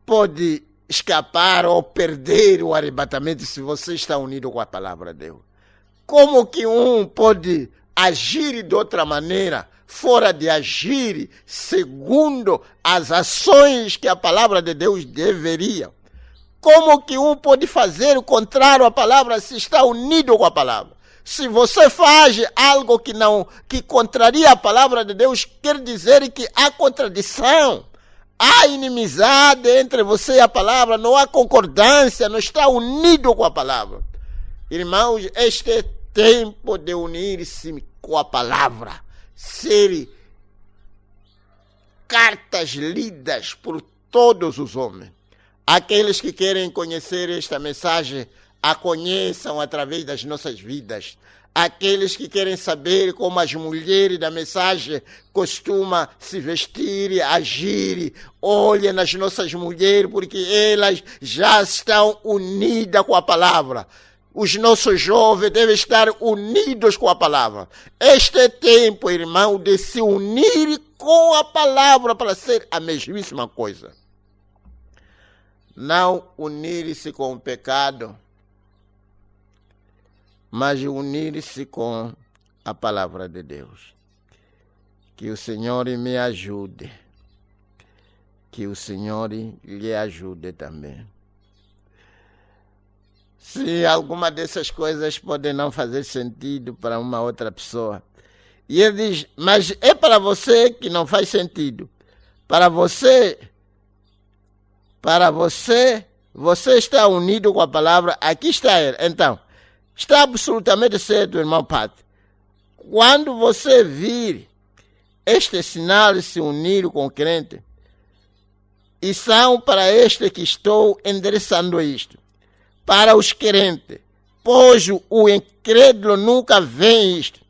A: pode escapar ou perder o arrebatamento se você está unido com a palavra de Deus? Como que um pode agir de outra maneira, fora de agir segundo as ações que a palavra de Deus deveria? Como que um pode fazer o contrário à palavra se está unido com a palavra? Se você faz algo que contraria a palavra de Deus, quer dizer que há contradição. Há inimizade entre você e a palavra, não há concordância, não está unido com a palavra. Irmãos, este é tempo de unir-se com a palavra, ser cartas lidas por todos os homens. Aqueles que querem conhecer esta mensagem a conheçam através das nossas vidas. Aqueles que querem saber como as mulheres da mensagem costumam se vestir, agir, olhem nas nossas mulheres, porque elas já estão unidas com a palavra. Os nossos jovens devem estar unidos com a palavra. Este é tempo, irmão, de se unir com a palavra para ser a mesmíssima coisa. Não unir-se com o pecado, mas unir-se com a palavra de Deus. Que o Senhor me ajude. Que o Senhor lhe ajude também. Se alguma dessas coisas pode não fazer sentido para uma outra pessoa, e ele diz, mas é para você que não faz sentido. Para você, você está unido com a palavra, aqui está ele. Então, está absolutamente certo, irmão Padre. Quando você vir este sinal se unir com o crente, e são para este que estou endereçando isto, para os crentes, pois o incrédulo nunca vê isto.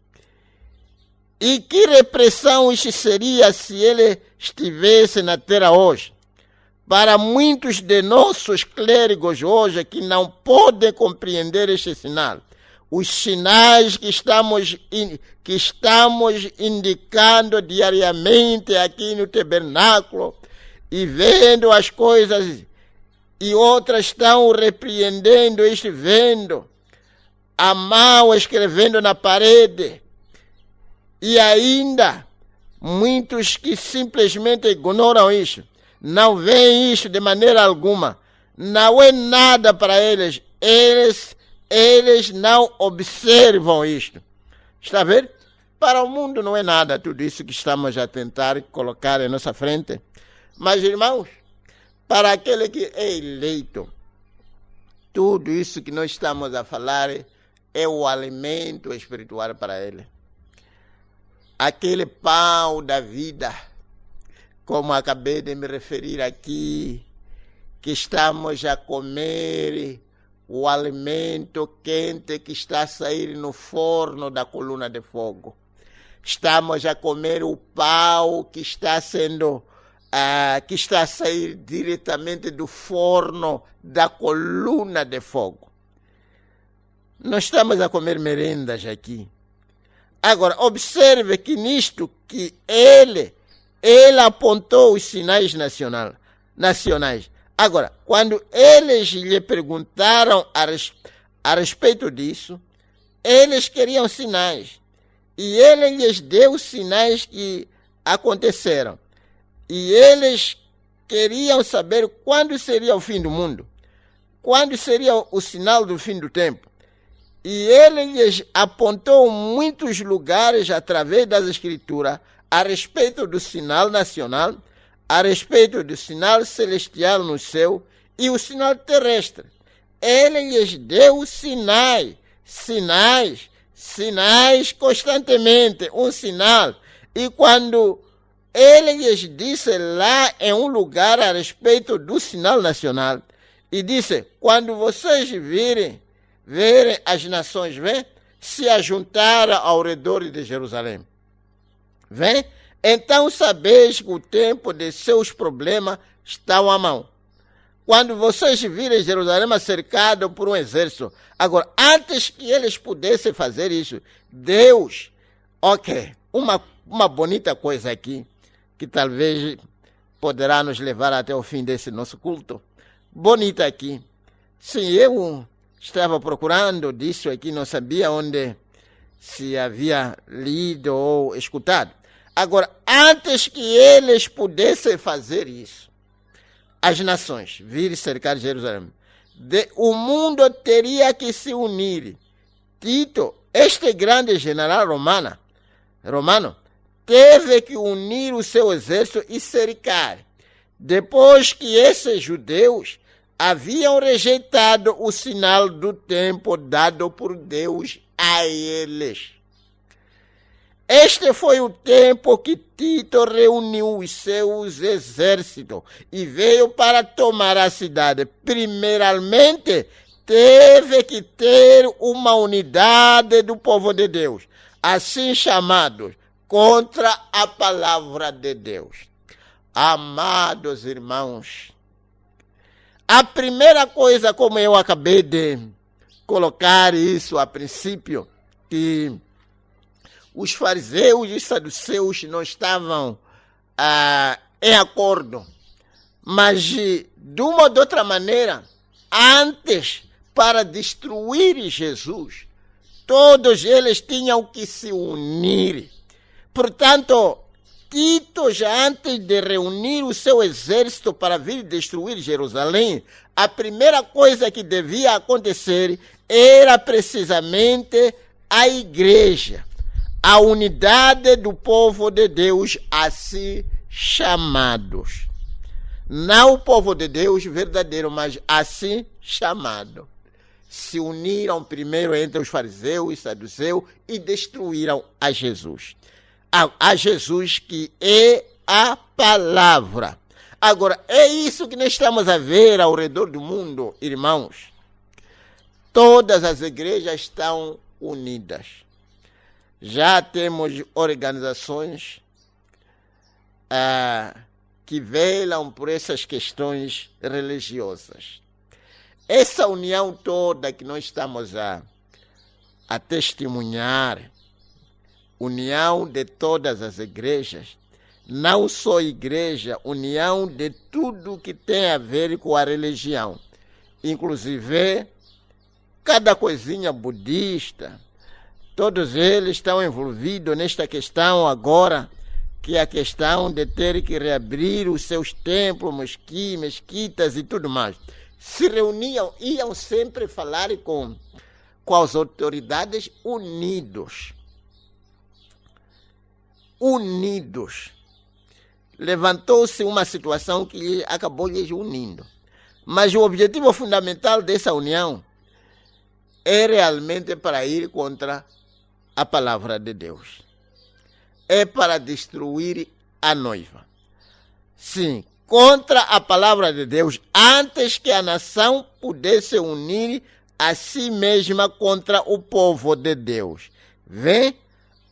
A: E que repressão isto seria se ele estivesse na terra hoje? Para muitos de nossos clérigos hoje que não podem compreender este sinal, os sinais que estamos indicando diariamente aqui no tabernáculo e vendo as coisas, e outras estão repreendendo isto, vendo a mão escrevendo na parede, e ainda muitos que simplesmente ignoram isso. Não veem isso de maneira alguma. Não é nada para eles. Eles não observam isto. Está a ver? Para o mundo não é nada tudo isso que estamos a tentar colocar em nossa frente. Mas, irmãos, para aquele que é eleito, tudo isso que nós estamos a falar é o alimento espiritual para ele. Aquele pão da vida, como acabei de me referir aqui, que estamos a comer o alimento quente que está a sair no forno da coluna de fogo. Estamos a comer o pão que está a sair diretamente do forno da coluna de fogo. Não estamos a comer merendas aqui. Agora, observe que nisto que ele apontou os sinais nacionais. Agora, quando eles lhe perguntaram a respeito disso, eles queriam sinais. E ele lhes deu os sinais que aconteceram. E eles queriam saber quando seria o fim do mundo. Quando seria o sinal do fim do tempo. E ele lhes apontou muitos lugares através das Escrituras a respeito do sinal nacional, a respeito do sinal celestial no céu e o sinal terrestre. Ele lhes deu sinais constantemente, um sinal. E quando ele lhes disse lá em um lugar a respeito do sinal nacional, e disse, quando vocês verem as nações, se ajuntar ao redor de Jerusalém. Então sabeis que o tempo de seus problemas está à mão. Quando vocês virem Jerusalém cercado por um exército. Agora, antes que eles pudessem fazer isso, Deus, uma bonita coisa aqui, que talvez poderá nos levar até o fim desse nosso culto. Bonita aqui. Sim, eu estava procurando disso aqui, não sabia onde se havia lido ou escutado. Agora, antes que eles pudessem fazer isso, as nações virem cercar Jerusalém, o mundo teria que se unir. Tito, este grande general romano, teve que unir o seu exército e cercar. Depois que esses judeus haviam rejeitado o sinal do tempo dado por Deus a eles. Este foi o tempo que Tito reuniu os seus exércitos e veio para tomar a cidade. Primeiramente, teve que ter uma unidade do povo de Deus, assim chamados, contra a palavra de Deus. Amados irmãos, a primeira coisa, como eu acabei de colocar isso a princípio, que os fariseus e saduceus não estavam em acordo, mas de uma ou de outra maneira, antes, para destruir Jesus, todos eles tinham que se unir. Portanto, Tito, já antes de reunir o seu exército para vir destruir Jerusalém, a primeira coisa que devia acontecer era precisamente a igreja, a unidade do povo de Deus, assim chamados. Não o povo de Deus verdadeiro, mas assim chamado. Se uniram primeiro entre os fariseus e saduceus e destruíram a Jesus. A Jesus que é a palavra. Agora, é isso que nós estamos a ver ao redor do mundo, irmãos. Todas as igrejas estão unidas. Já temos organizações que velam por essas questões religiosas. Essa união toda que nós estamos a testemunhar, união de todas as igrejas, não só igreja, união de tudo que tem a ver com a religião, inclusive cada coisinha budista, todos eles estão envolvidos nesta questão agora, que é a questão de ter que reabrir os seus templos, mesquitas e tudo mais. Se reuniam, iam sempre falar com as autoridades unidos. Levantou-se uma situação que acabou lhes unindo. Mas o objetivo fundamental dessa união é realmente para ir contra a palavra de Deus. É para destruir a noiva. Sim, contra a palavra de Deus, antes que a nação pudesse unir a si mesma contra o povo de Deus. Vê?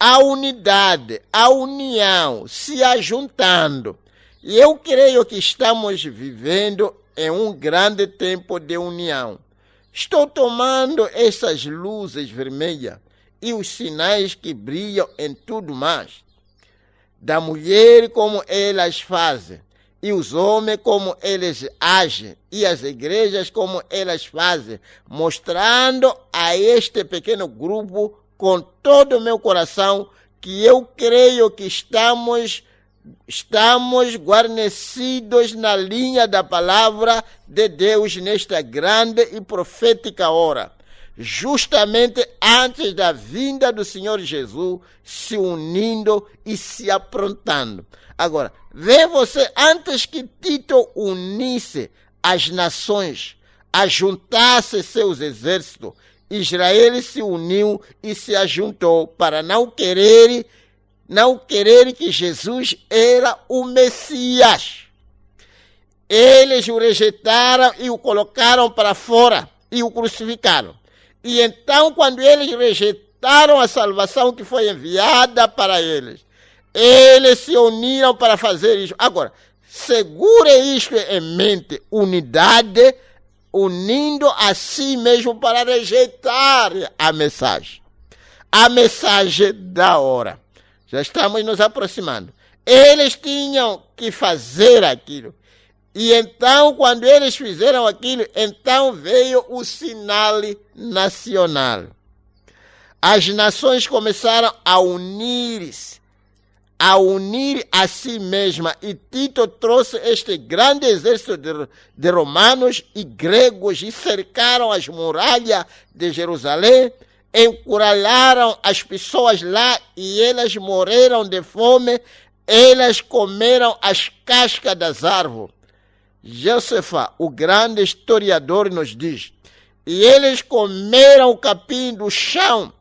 A: A unidade, a união, se ajuntando. E eu creio que estamos vivendo em um grande tempo de união. Estou tomando essas luzes vermelhas e os sinais que brilham em tudo mais. Da mulher como elas fazem, e os homens como eles agem, e as igrejas como elas fazem, mostrando a este pequeno grupo com todo o meu coração que eu creio que estamos guarnecidos na linha da palavra de Deus nesta grande e profética hora, justamente antes da vinda do Senhor Jesus, se unindo e se aprontando. Agora, vê você, antes que Tito unisse as nações, ajuntasse seus exércitos, Israel se uniu e se ajuntou para não querer que Jesus era o Messias. Eles o rejeitaram e o colocaram para fora e o crucificaram. E então, quando eles rejeitaram a salvação que foi enviada para eles se uniram para fazer isso. Agora, segure isto em mente, unidade, unindo a si mesmo para rejeitar a mensagem da hora. Já estamos nos aproximando. Eles tinham que fazer aquilo. E então, quando eles fizeram aquilo, então veio o sinal nacional. As nações começaram a unir-se, a si mesma. E Tito trouxe este grande exército de romanos e gregos e cercaram as muralhas de Jerusalém, encurralaram as pessoas lá e elas morreram de fome, elas comeram as cascas das árvores. Josefa, o grande historiador, nos diz, e eles comeram o capim do chão.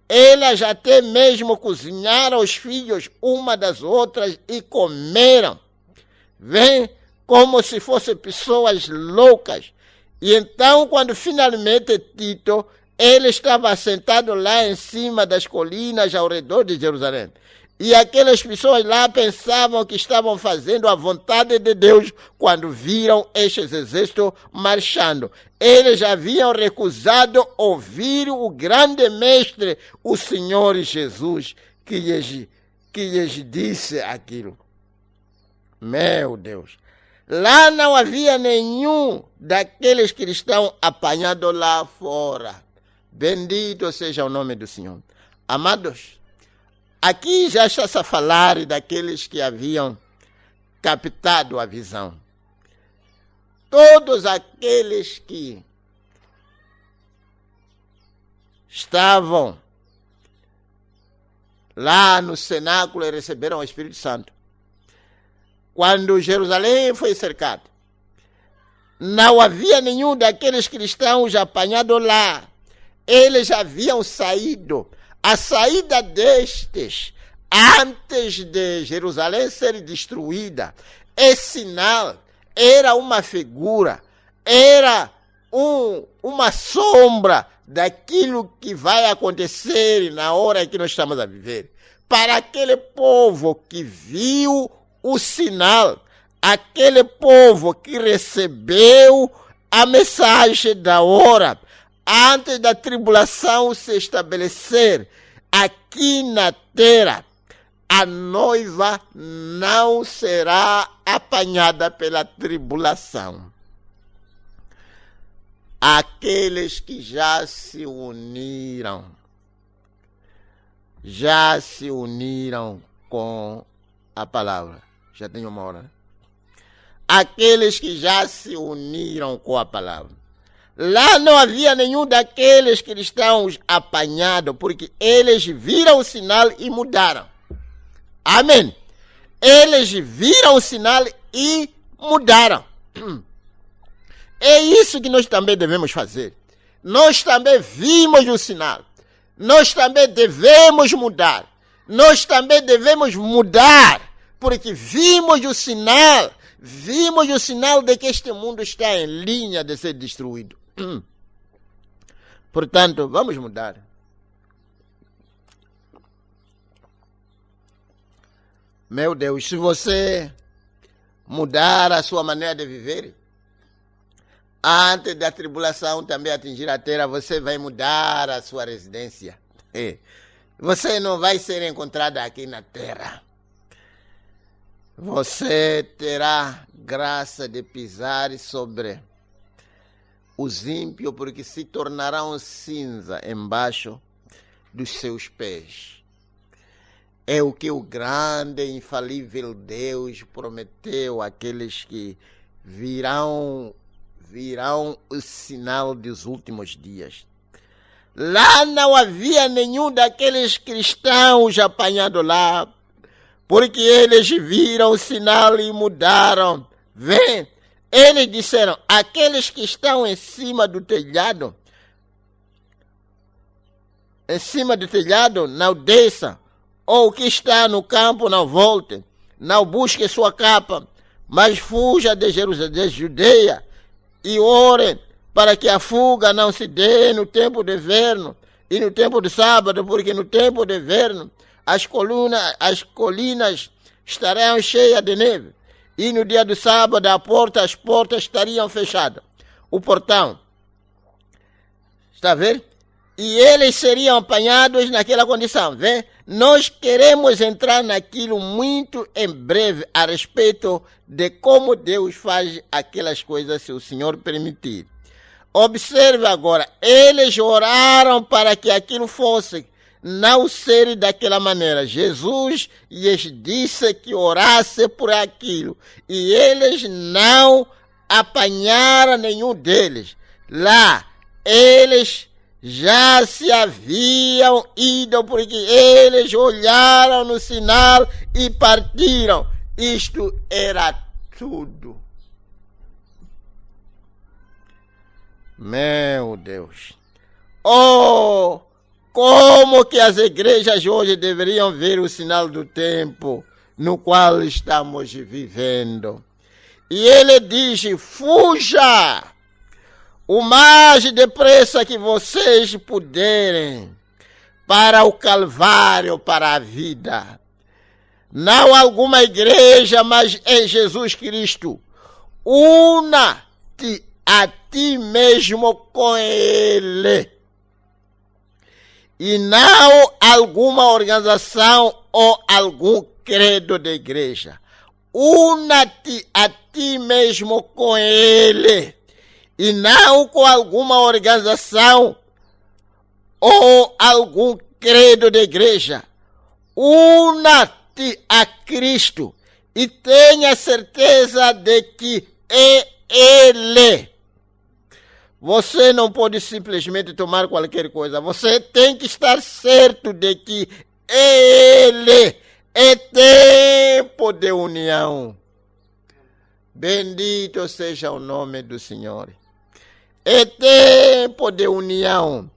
A: Elas até mesmo cozinharam os filhos uma das outras e comeram. Vem como se fossem pessoas loucas. E então, quando finalmente Tito, ele estava sentado lá em cima das colinas ao redor de Jerusalém. E aquelas pessoas lá pensavam que estavam fazendo a vontade de Deus quando viram estes exércitos marchando. Eles haviam recusado ouvir o grande mestre, o Senhor Jesus, que lhes disse aquilo. Meu Deus! Lá não havia nenhum daqueles cristãos apanhados lá fora. Bendito seja o nome do Senhor. Amados, aqui já está-se a falar daqueles que haviam captado a visão. Todos aqueles que estavam lá no cenáculo e receberam o Espírito Santo. Quando Jerusalém foi cercada, não havia nenhum daqueles cristãos apanhados lá. Eles haviam saído. A saída destes, antes de Jerusalém ser destruída, é sinal, era uma figura, era uma sombra daquilo que vai acontecer na hora que nós estamos a viver. Para aquele povo que viu o sinal, aquele povo que recebeu a mensagem da hora, antes da tribulação se estabelecer aqui na terra, a noiva não será apanhada pela tribulação. Aqueles que já se uniram com a palavra. Já tem uma hora, né? Aqueles que já se uniram com a palavra. Lá não havia nenhum daqueles cristãos apanhados, porque eles viram o sinal e mudaram. Amém. Eles viram o sinal e mudaram. É isso que nós também devemos fazer. Nós também vimos o sinal. Nós também devemos mudar. Nós também devemos mudar, porque vimos o sinal de que este mundo está em linha de ser destruído. Portanto, vamos mudar. Meu Deus, se você mudar a sua maneira de viver, antes da tribulação também atingir a terra, você vai mudar a sua residência. Você não vai ser encontrado aqui na terra. Você terá graça de pisar sobre os ímpios, porque se tornarão cinza embaixo dos seus pés. É o que o grande e infalível Deus prometeu àqueles que virão o sinal dos últimos dias. Lá não havia nenhum daqueles cristãos apanhados lá, porque eles viram o sinal e mudaram. Vem, eles disseram, aqueles que estão em cima do telhado, não desça, ou que está no campo não volte, não busque sua capa, mas fuja de Jerusalém, de Judeia, e ore para que a fuga não se dê no tempo de inverno e no tempo de sábado, porque no tempo de inverno as colinas estarão cheias de neve, e no dia do sábado as portas estariam fechadas, o portão. Está a ver? E eles seriam apanhados naquela condição. Vê? Nós queremos entrar naquilo muito em breve a respeito de como Deus faz aquelas coisas, se o Senhor permitir. Observe agora, eles oraram para que aquilo fosse não ser daquela maneira. Jesus lhes disse que orasse por aquilo. E eles não apanharam nenhum deles. Lá, eles já se haviam ido, porque eles olharam no sinal e partiram. Isto era tudo. Meu Deus. Oh, como que as igrejas hoje deveriam ver o sinal do tempo no qual estamos vivendo. E ele diz, fuja! o mais depressa que vocês puderem para o Calvário, para a vida. Não alguma igreja, mas em Jesus Cristo. Una-te a ti mesmo com Ele. E não alguma organização ou algum credo de igreja. Una-te a ti mesmo com Ele. E não com alguma organização ou algum credo de igreja. Una-te a Cristo e tenha certeza de que é Ele. Você não pode simplesmente tomar qualquer coisa. Você tem que estar certo de que é Ele. É tempo de união. Bendito seja o nome do Senhor. É tempo de união.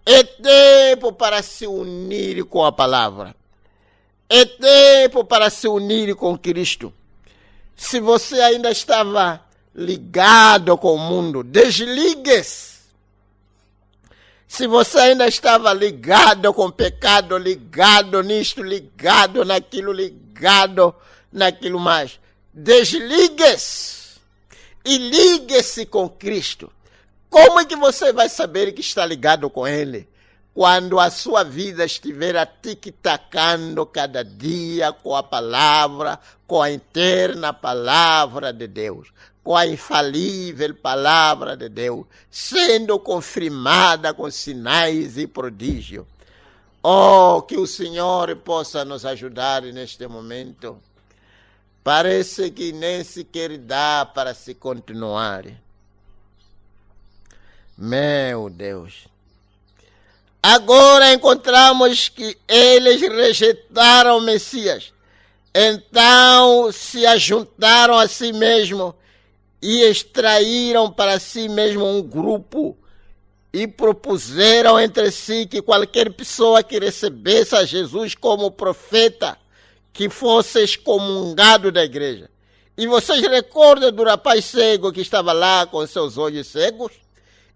A: É tempo para se unir com a palavra. É tempo para se unir com Cristo. Se você ainda estava ligado com o mundo, desligue-se. Se você ainda estava ligado com o pecado, ligado nisto, ligado naquilo, ligado naquilo mais, desligue-se e ligue-se com Cristo. Como é que você vai saber que está ligado com Ele? Quando a sua vida estiver tic-tacando cada dia com a palavra, com a eterna palavra de Deus, com a infalível palavra de Deus, sendo confirmada com sinais e prodígios. Oh, que o Senhor possa nos ajudar neste momento. Parece que nem sequer dá para se continuar. Meu Deus. Agora encontramos que eles rejeitaram o Messias. Então se ajuntaram a si mesmos e extraíram para si mesmo um grupo e propuseram entre si que qualquer pessoa que recebesse a Jesus como profeta, que fosse excomungado da igreja. E vocês recordam do rapaz cego que estava lá com seus olhos cegos?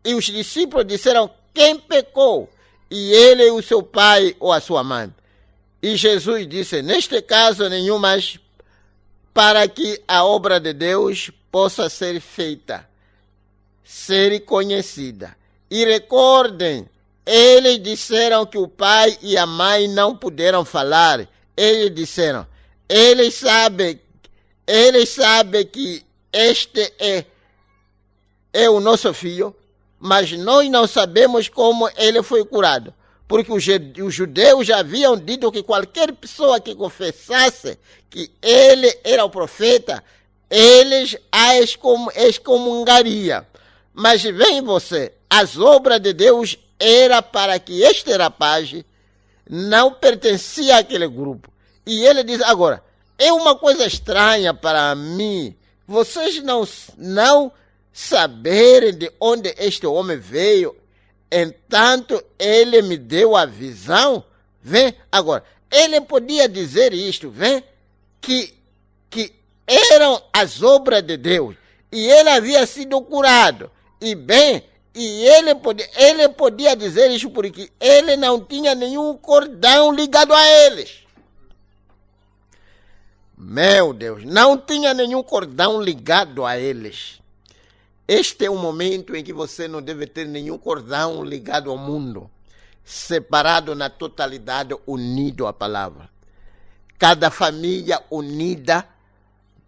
A: E os discípulos disseram: quem pecou? E ele, o seu pai ou a sua mãe? E Jesus disse: neste caso nenhum, mas para que a obra de Deus possa ser feita, ser conhecida. E recordem, eles disseram que o pai e a mãe não puderam falar. Eles disseram: eles sabem que este é o nosso filho, mas nós não sabemos como ele foi curado. Porque os judeus já haviam dito que qualquer pessoa que confessasse que ele era o profeta, eles a excomungaria. Mas vem você, as obras de Deus era para que este rapaz não pertencia àquele grupo. E ele diz: agora, é uma coisa estranha para mim, vocês não saberem de onde este homem veio, entanto ele me deu a visão. Vem, agora, ele podia dizer isto, vem, que eram as obras de Deus, e ele havia sido curado, e bem, e ele podia dizer isso porque ele não tinha nenhum cordão ligado a eles. Meu Deus, não tinha nenhum cordão ligado a eles. Este é o momento em que você não deve ter nenhum cordão ligado ao mundo, separado na totalidade, unido à palavra. Cada família unida,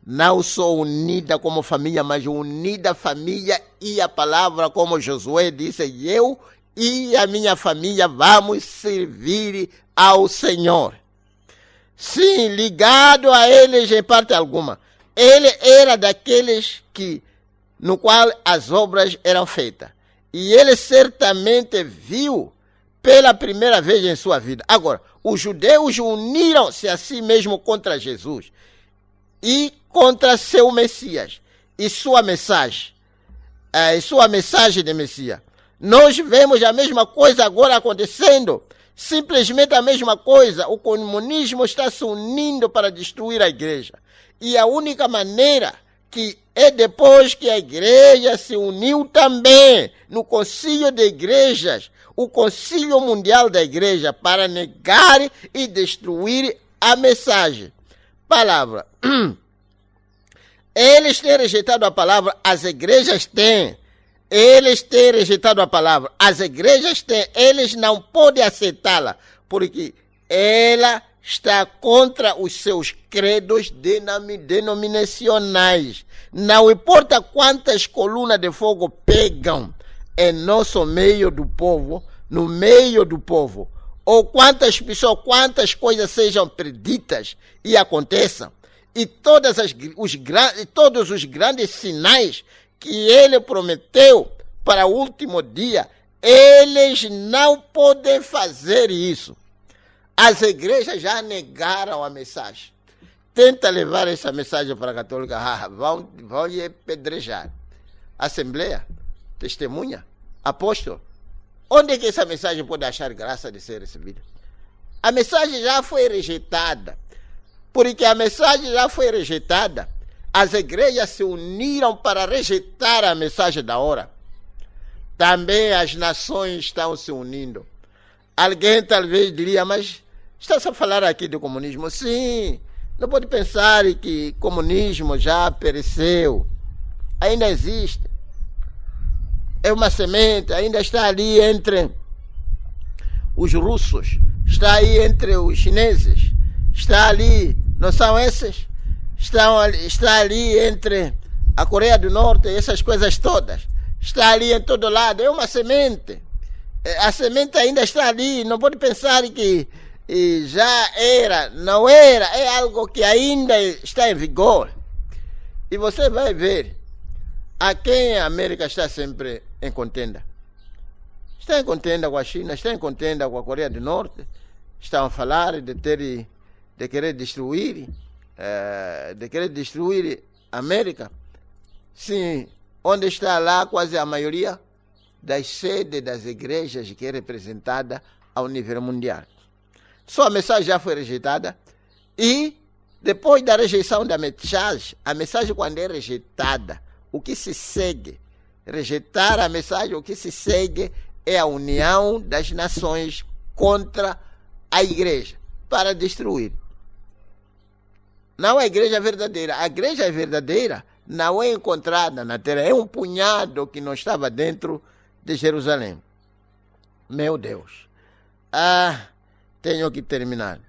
A: não só unida como família, mas unida a família e a palavra, como Josué disse: eu e a minha família vamos servir ao Senhor. Sim, ligado a eles em parte alguma. Ele era daqueles no qual as obras eram feitas. E ele certamente viu pela primeira vez em sua vida. Agora, os judeus uniram-se a si mesmo contra Jesus e contra seu Messias e sua mensagem de Messias. Nós vemos a mesma coisa agora acontecendo, simplesmente a mesma coisa. O comunismo está se unindo para destruir a igreja. E a única maneira que é depois que a igreja se uniu também no Concílio de Igrejas, o Concílio Mundial da Igreja, para negar e destruir a mensagem. Palavra. Eles têm rejeitado a palavra, as igrejas têm. Eles têm rejeitado a palavra, as igrejas têm. Eles não podem aceitá-la, porque ela está contra os seus credos denominacionais. Não importa quantas colunas de fogo pegam em nosso meio do povo, no meio do povo, ou quantas pessoas, quantas coisas sejam preditas e aconteçam, e todos os grandes sinais que ele prometeu para o último dia, eles não podem fazer isso. As igrejas já negaram a mensagem. Tenta levar essa mensagem para a católica, vão lhe pedrejar. Assembleia, testemunha, apóstolo. Onde é que essa mensagem pode achar graça de ser recebida? A mensagem já foi rejeitada. Porque a mensagem já foi rejeitada, as igrejas se uniram para rejeitar a mensagem da hora. Também as nações estão se unindo. Alguém talvez diria, mas está-se a falar aqui do comunismo? Sim, não pode pensar que comunismo já pereceu. Ainda existe. É uma semente, ainda está ali entre os russos, está aí entre os chineses, está ali, não são esses? Está ali entre a Coreia do Norte, essas coisas todas. Está ali em todo lado, é uma semente. A semente ainda está ali, não pode pensar que já era, não era, é algo que ainda está em vigor. E você vai ver a quem a América está sempre em contenda. Está em contenda com a China, está em contenda com a Coreia do Norte. Estão a falar de querer destruir a América. Sim, onde está lá quase a maioria das sedes das igrejas que é representada ao nível mundial. Sua mensagem já foi rejeitada e depois da rejeição da mensagem, a mensagem quando é rejeitada, o que se segue? Rejeitar a mensagem, o que se segue é a união das nações contra a igreja para destruir. Não a igreja verdadeira. A igreja verdadeira não é encontrada na terra. É um punhado que não estava dentro de Jerusalém. Meu Deus. Tenho que terminar.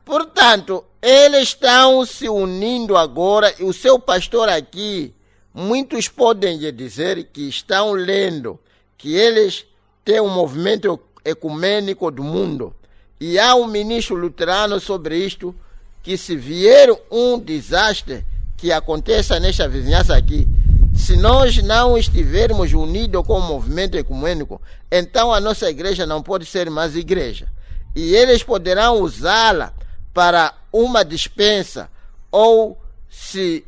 A: Portanto, eles estão se unindo agora. E o seu pastor aqui, muitos podem lhe dizer que estão lendo que eles têm um movimento ecumênico do mundo. E há um ministro luterano sobre isto, que se vier um desastre que aconteça nesta vizinhança aqui, se nós não estivermos unidos com o movimento ecumênico, então a nossa igreja não pode ser mais igreja. E eles poderão usá-la para uma dispensa, ou se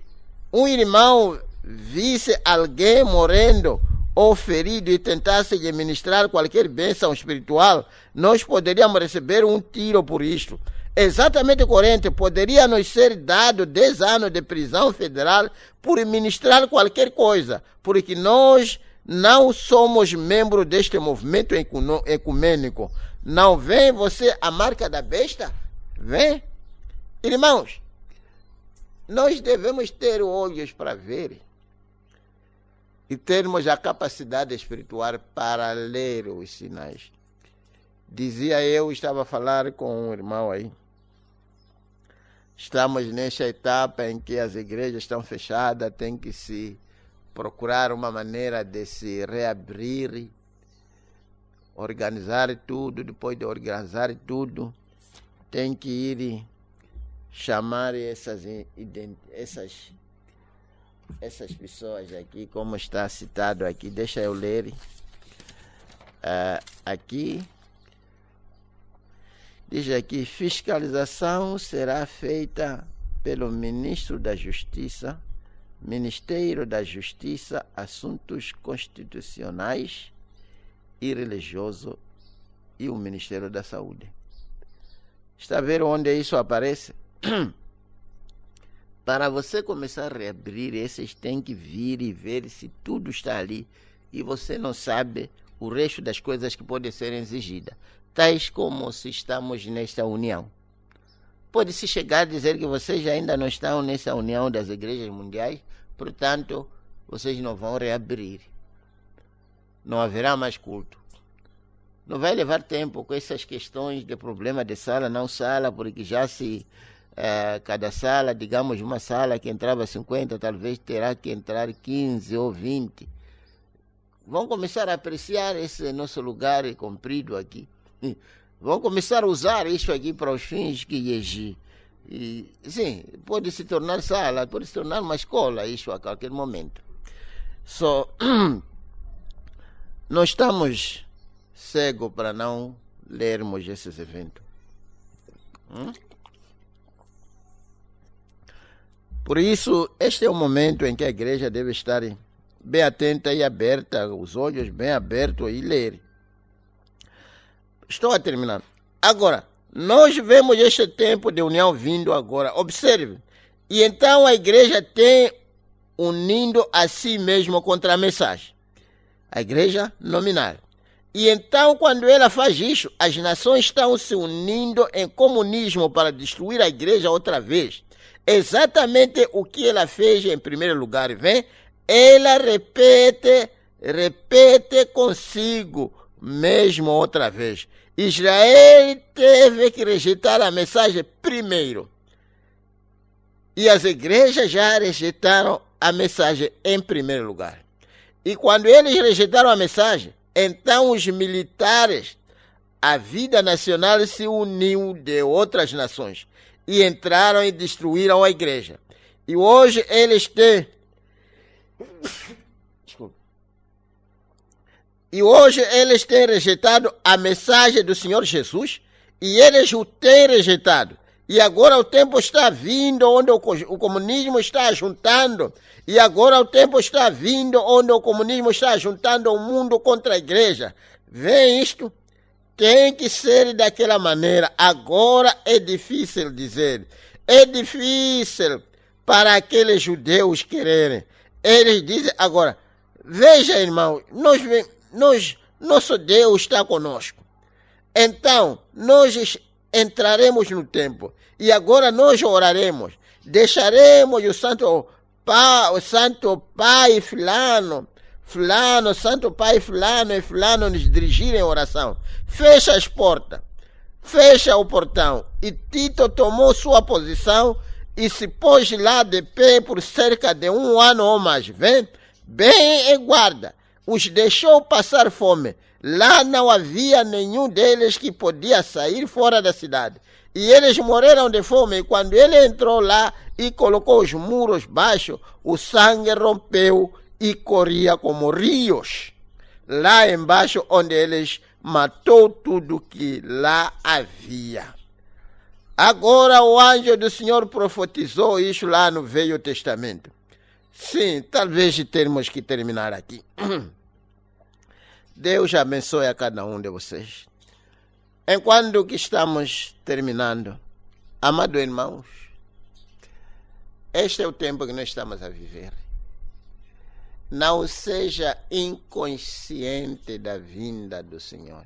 A: um irmão visse alguém morrendo ou ferido e tentasse lhe ministrar qualquer bênção espiritual, nós poderíamos receber um tiro por isto. Exatamente corrente, poderia nos ser dado 10 anos de prisão federal por ministrar qualquer coisa, porque nós não somos membros deste movimento ecumênico. Não vem você a marca da besta? Vem? Irmãos, nós devemos ter olhos para ver e termos a capacidade espiritual para ler os sinais. Dizia eu, estava a falar com um irmão aí, estamos nesta etapa em que as igrejas estão fechadas, tem que se procurar uma maneira de se reabrir, organizar tudo. Depois de organizar tudo, tem que ir chamar essas pessoas aqui, como está citado aqui. Deixa eu ler aqui. Diz aqui: fiscalização será feita pelo Ministro da Justiça, Ministério da Justiça, Assuntos Constitucionais e Religioso e o Ministério da Saúde. Está a ver onde isso aparece? Para você começar a reabrir, esses têm que vir e ver se tudo está ali e você não sabe o resto das coisas que podem ser exigidas, tais como se estamos nesta união. Pode-se chegar a dizer que vocês ainda não estão nessa união das igrejas mundiais, portanto, vocês não vão reabrir. Não haverá mais culto. Não vai levar tempo com essas questões de problema de sala, não sala, porque já se cada sala, digamos uma sala que entrava 50, talvez terá que entrar 15 ou 20. Vão começar a apreciar esse nosso lugar comprido aqui. Vão começar a usar isso aqui para os fins que exigem. E, sim, pode se tornar sala, pode se tornar uma escola, isso a qualquer momento. Nós estamos cegos para não lermos esses eventos. Por isso, este é o momento em que a igreja deve estar bem atenta e aberta, os olhos bem abertos e ler. Estou a terminar. Agora, nós vemos este tempo de união vindo agora. Observe. E então a igreja tem unindo a si mesma contra a mensagem. A igreja nominal. E então, quando ela faz isso, as nações estão se unindo em comunismo para destruir a igreja outra vez. Exatamente o que ela fez em primeiro lugar, vem? Ela repete consigo mesmo outra vez. Israel teve que rejeitar a mensagem primeiro. E as igrejas já rejeitaram a mensagem em primeiro lugar. E quando eles rejeitaram a mensagem, então os militares, a vida nacional se uniu de outras nações e entraram e destruíram a igreja. E hoje eles têm... E hoje eles têm rejeitado a mensagem do Senhor Jesus e eles o têm rejeitado. E agora o tempo está vindo onde o comunismo está juntando. E agora o tempo está vindo onde o comunismo está juntando o mundo contra a igreja. Vê isto? Tem que ser daquela maneira. Agora é difícil dizer. É difícil para aqueles judeus quererem. Eles dizem agora, veja irmão, nosso Deus está conosco. Então, nós entraremos no templo e agora nós oraremos. Deixaremos o Santo Pai fulano, Santo Pai fulano e fulano nos dirigirem em oração. Fecha as portas, fecha o portão. E Tito tomou sua posição e se pôs lá de pé por cerca de 1 ano ou mais. Vem? Bem em guarda. Os deixou passar fome. Lá não havia nenhum deles que podia sair fora da cidade. E eles morreram de fome. E quando ele entrou lá e colocou os muros baixos, o sangue rompeu e corria como rios. Lá embaixo onde eles matou tudo que lá havia. Agora o anjo do Senhor profetizou isso lá no Velho Testamento. Sim, talvez termos que terminar aqui. Deus abençoe a cada um de vocês. Enquanto que estamos terminando, amados irmãos, este é o tempo que nós estamos a viver. Não seja inconsciente da vinda do Senhor.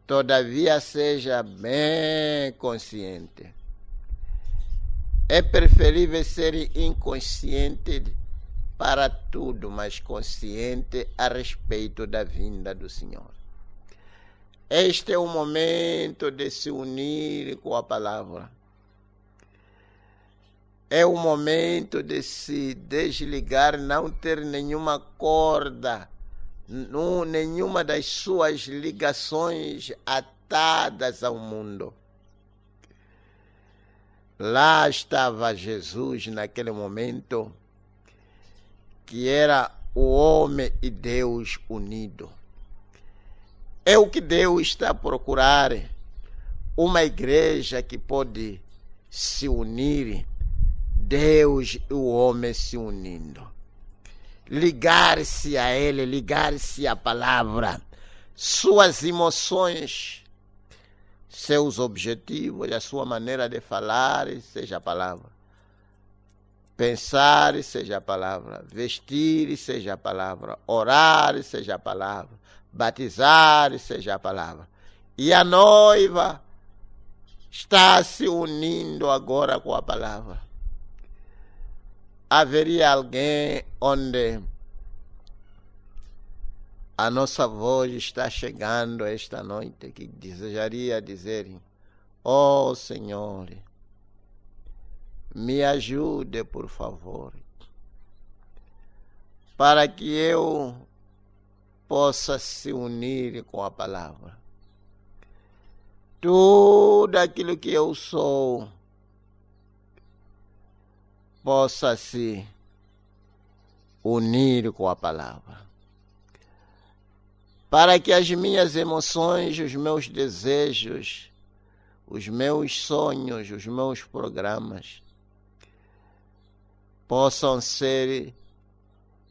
A: Todavia seja bem consciente. É preferível ser inconsciente para tudo, mas consciente a respeito da vinda do Senhor. Este é o momento de se unir com a palavra. É o momento de se desligar, não ter nenhuma corda, nenhuma das suas ligações atadas ao mundo. Lá estava Jesus naquele momento, que era o homem e Deus unido. É o que Deus está a procurar, uma igreja que pode se unir, Deus e o homem se unindo. Ligar-se a Ele, ligar-se à palavra, suas emoções, seus objetivos, a sua maneira de falar, seja a palavra. Pensar seja a palavra, vestir seja a palavra, orar seja a palavra, batizar seja a palavra. E a noiva está se unindo agora com a palavra. Haveria alguém onde a nossa voz está chegando esta noite que desejaria dizer: ó Senhor, me ajude, por favor, para que eu possa se unir com a palavra. Tudo aquilo que eu sou possa se unir com a palavra. Para que as minhas emoções, os meus desejos, os meus sonhos, os meus programas possam ser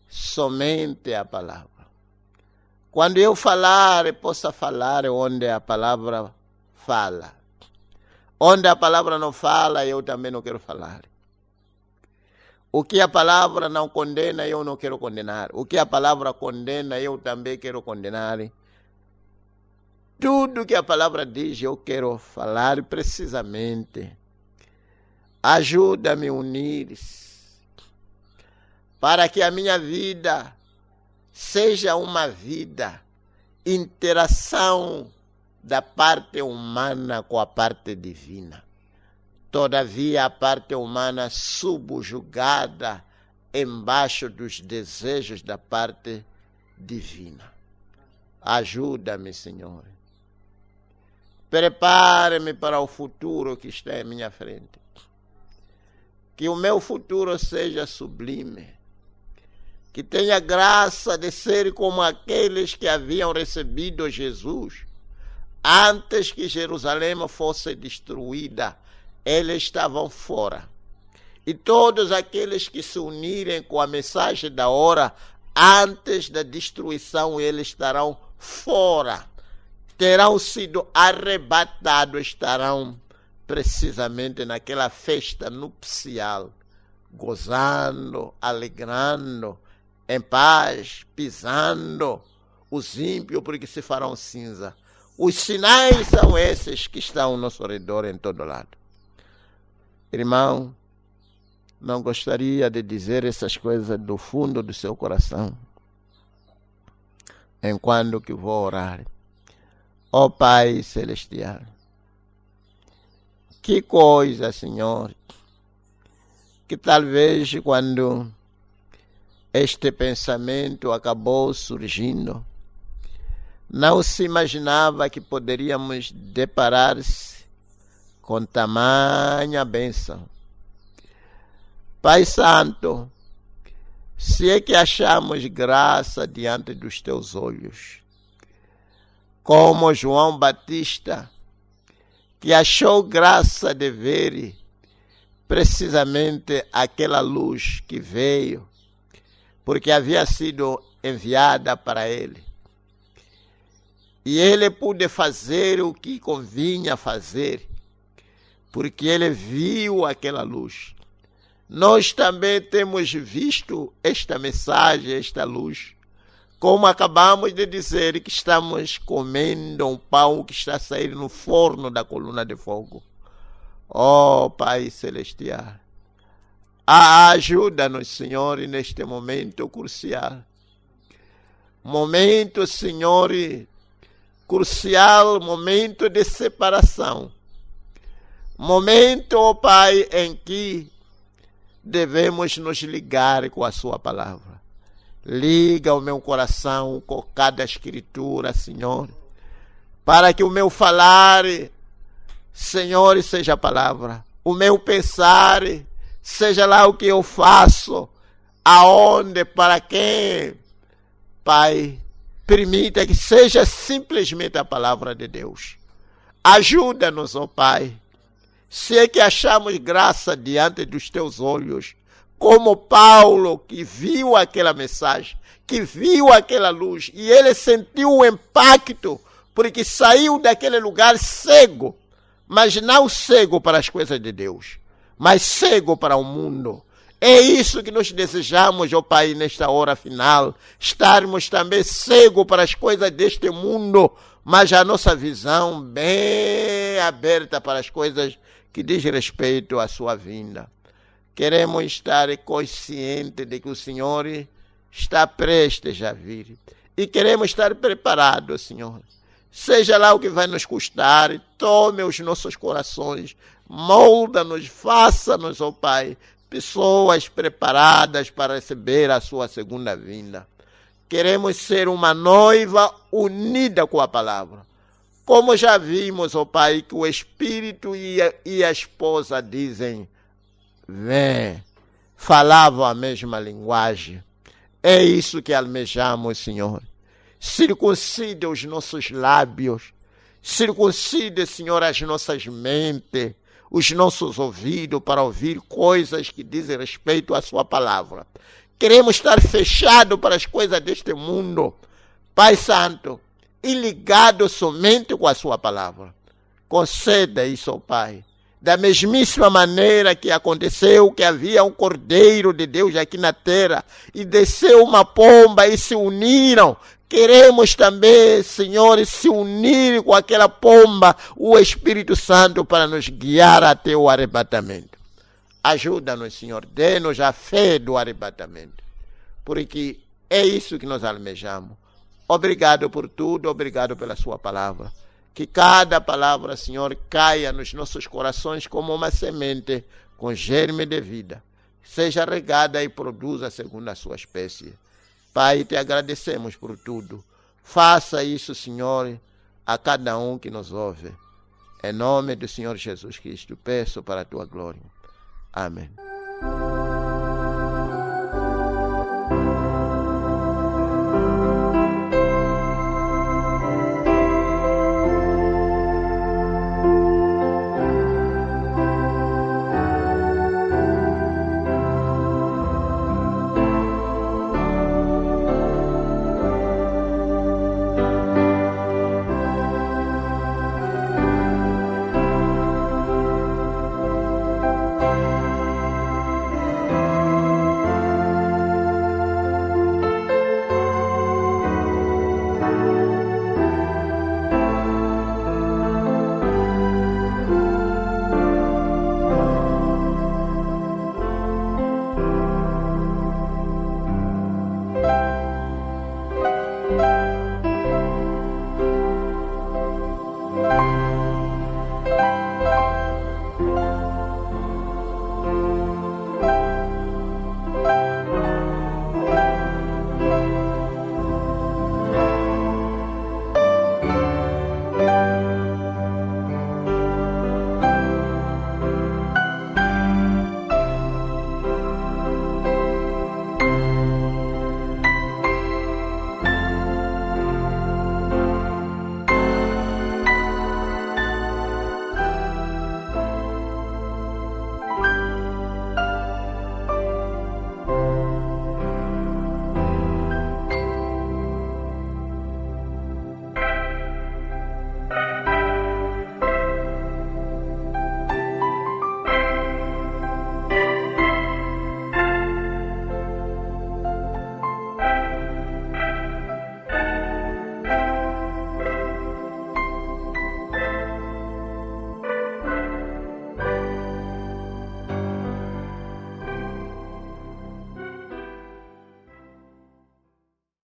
A: somente a palavra. Quando eu falar, possa falar onde a palavra fala. Onde a palavra não fala, eu também não quero falar. O que a palavra não condena, eu não quero condenar. O que a palavra condena, eu também quero condenar. Tudo que a palavra diz, eu quero falar precisamente. Ajuda-me a unir, para que a minha vida seja uma vida, interação da parte humana com a parte divina. Todavia, a parte humana subjugada embaixo dos desejos da parte divina. Ajuda-me, Senhor. Prepare-me para o futuro que está em minha frente. Que o meu futuro seja sublime. Que tenha graça de ser como aqueles que haviam recebido Jesus antes que Jerusalém fosse destruída. Eles estavam fora. E todos aqueles que se unirem com a mensagem da hora, antes da destruição, eles estarão fora. Terão sido arrebatados, estarão precisamente naquela festa nupcial, gozando, alegrando, em paz, pisando os ímpios, porque se farão cinza. Os sinais são esses que estão ao nosso redor em todo lado. Irmão, não gostaria de dizer essas coisas do fundo do seu coração, enquanto que vou orar. Ó Pai Celestial, que coisa, Senhor, que talvez quando este pensamento acabou surgindo, não se imaginava que poderíamos deparar-se com tamanha bênção. Pai Santo, se é que achamos graça diante dos teus olhos, como João Batista, que achou graça de ver precisamente aquela luz que veio, porque havia sido enviada para ele. E ele pôde fazer o que convinha fazer, porque ele viu aquela luz. Nós também temos visto esta mensagem, esta luz, como acabamos de dizer, que estamos comendo um pão que está saindo no forno da coluna de fogo. Ó Pai Celestial, ajuda-nos, Senhor, neste momento crucial. Momento, Senhor, crucial, momento de separação. Momento, ó Pai, em que devemos nos ligar com a sua palavra. Liga o meu coração com cada escritura, Senhor, para que o meu falar, Senhor, seja a palavra. O meu pensar, seja lá o que eu faço, aonde, para quem, Pai, permita que seja simplesmente a palavra de Deus. Ajuda-nos, ó Pai. Se é que achamos graça diante dos teus olhos, como Paulo, que viu aquela mensagem, que viu aquela luz, e ele sentiu o impacto, porque saiu daquele lugar cego, mas não cego para as coisas de Deus, mas cego para o mundo. É isso que nós desejamos, ó Pai, nesta hora final. Estarmos também cegos para as coisas deste mundo, mas a nossa visão bem aberta para as coisas que diz respeito à sua vinda. Queremos estar conscientes de que o Senhor está prestes a vir. E queremos estar preparados, Senhor. Seja lá o que vai nos custar, tome os nossos corações, molda-nos, faça-nos, ó Pai, pessoas preparadas para receber a sua segunda vinda. Queremos ser uma noiva unida com a palavra. Como já vimos, ó Pai, que o Espírito e a esposa dizem, vem, falavam a mesma linguagem. É isso que almejamos, Senhor. Circuncide os nossos lábios. Circuncide, Senhor, as nossas mentes, os nossos ouvidos para ouvir coisas que dizem respeito à sua palavra. Queremos estar fechados para as coisas deste mundo, Pai Santo, e ligados somente com a sua palavra. Conceda isso, ó Pai. Da mesmíssima maneira que aconteceu, que havia um Cordeiro de Deus aqui na terra, e desceu uma pomba e se uniram. Queremos também, Senhor, se unir com aquela pomba, o Espírito Santo, para nos guiar até o arrebatamento. Ajuda-nos, Senhor, dê-nos a fé do arrebatamento, porque é isso que nós almejamos. Obrigado por tudo, obrigado pela sua palavra. Que cada palavra, Senhor, caia nos nossos corações como uma semente com germe de vida. Seja regada e produza segundo a sua espécie. Pai, te agradecemos por tudo. Faça isso, Senhor, a cada um que nos ouve. Em nome do Senhor Jesus Cristo, peço para a tua glória. Amém.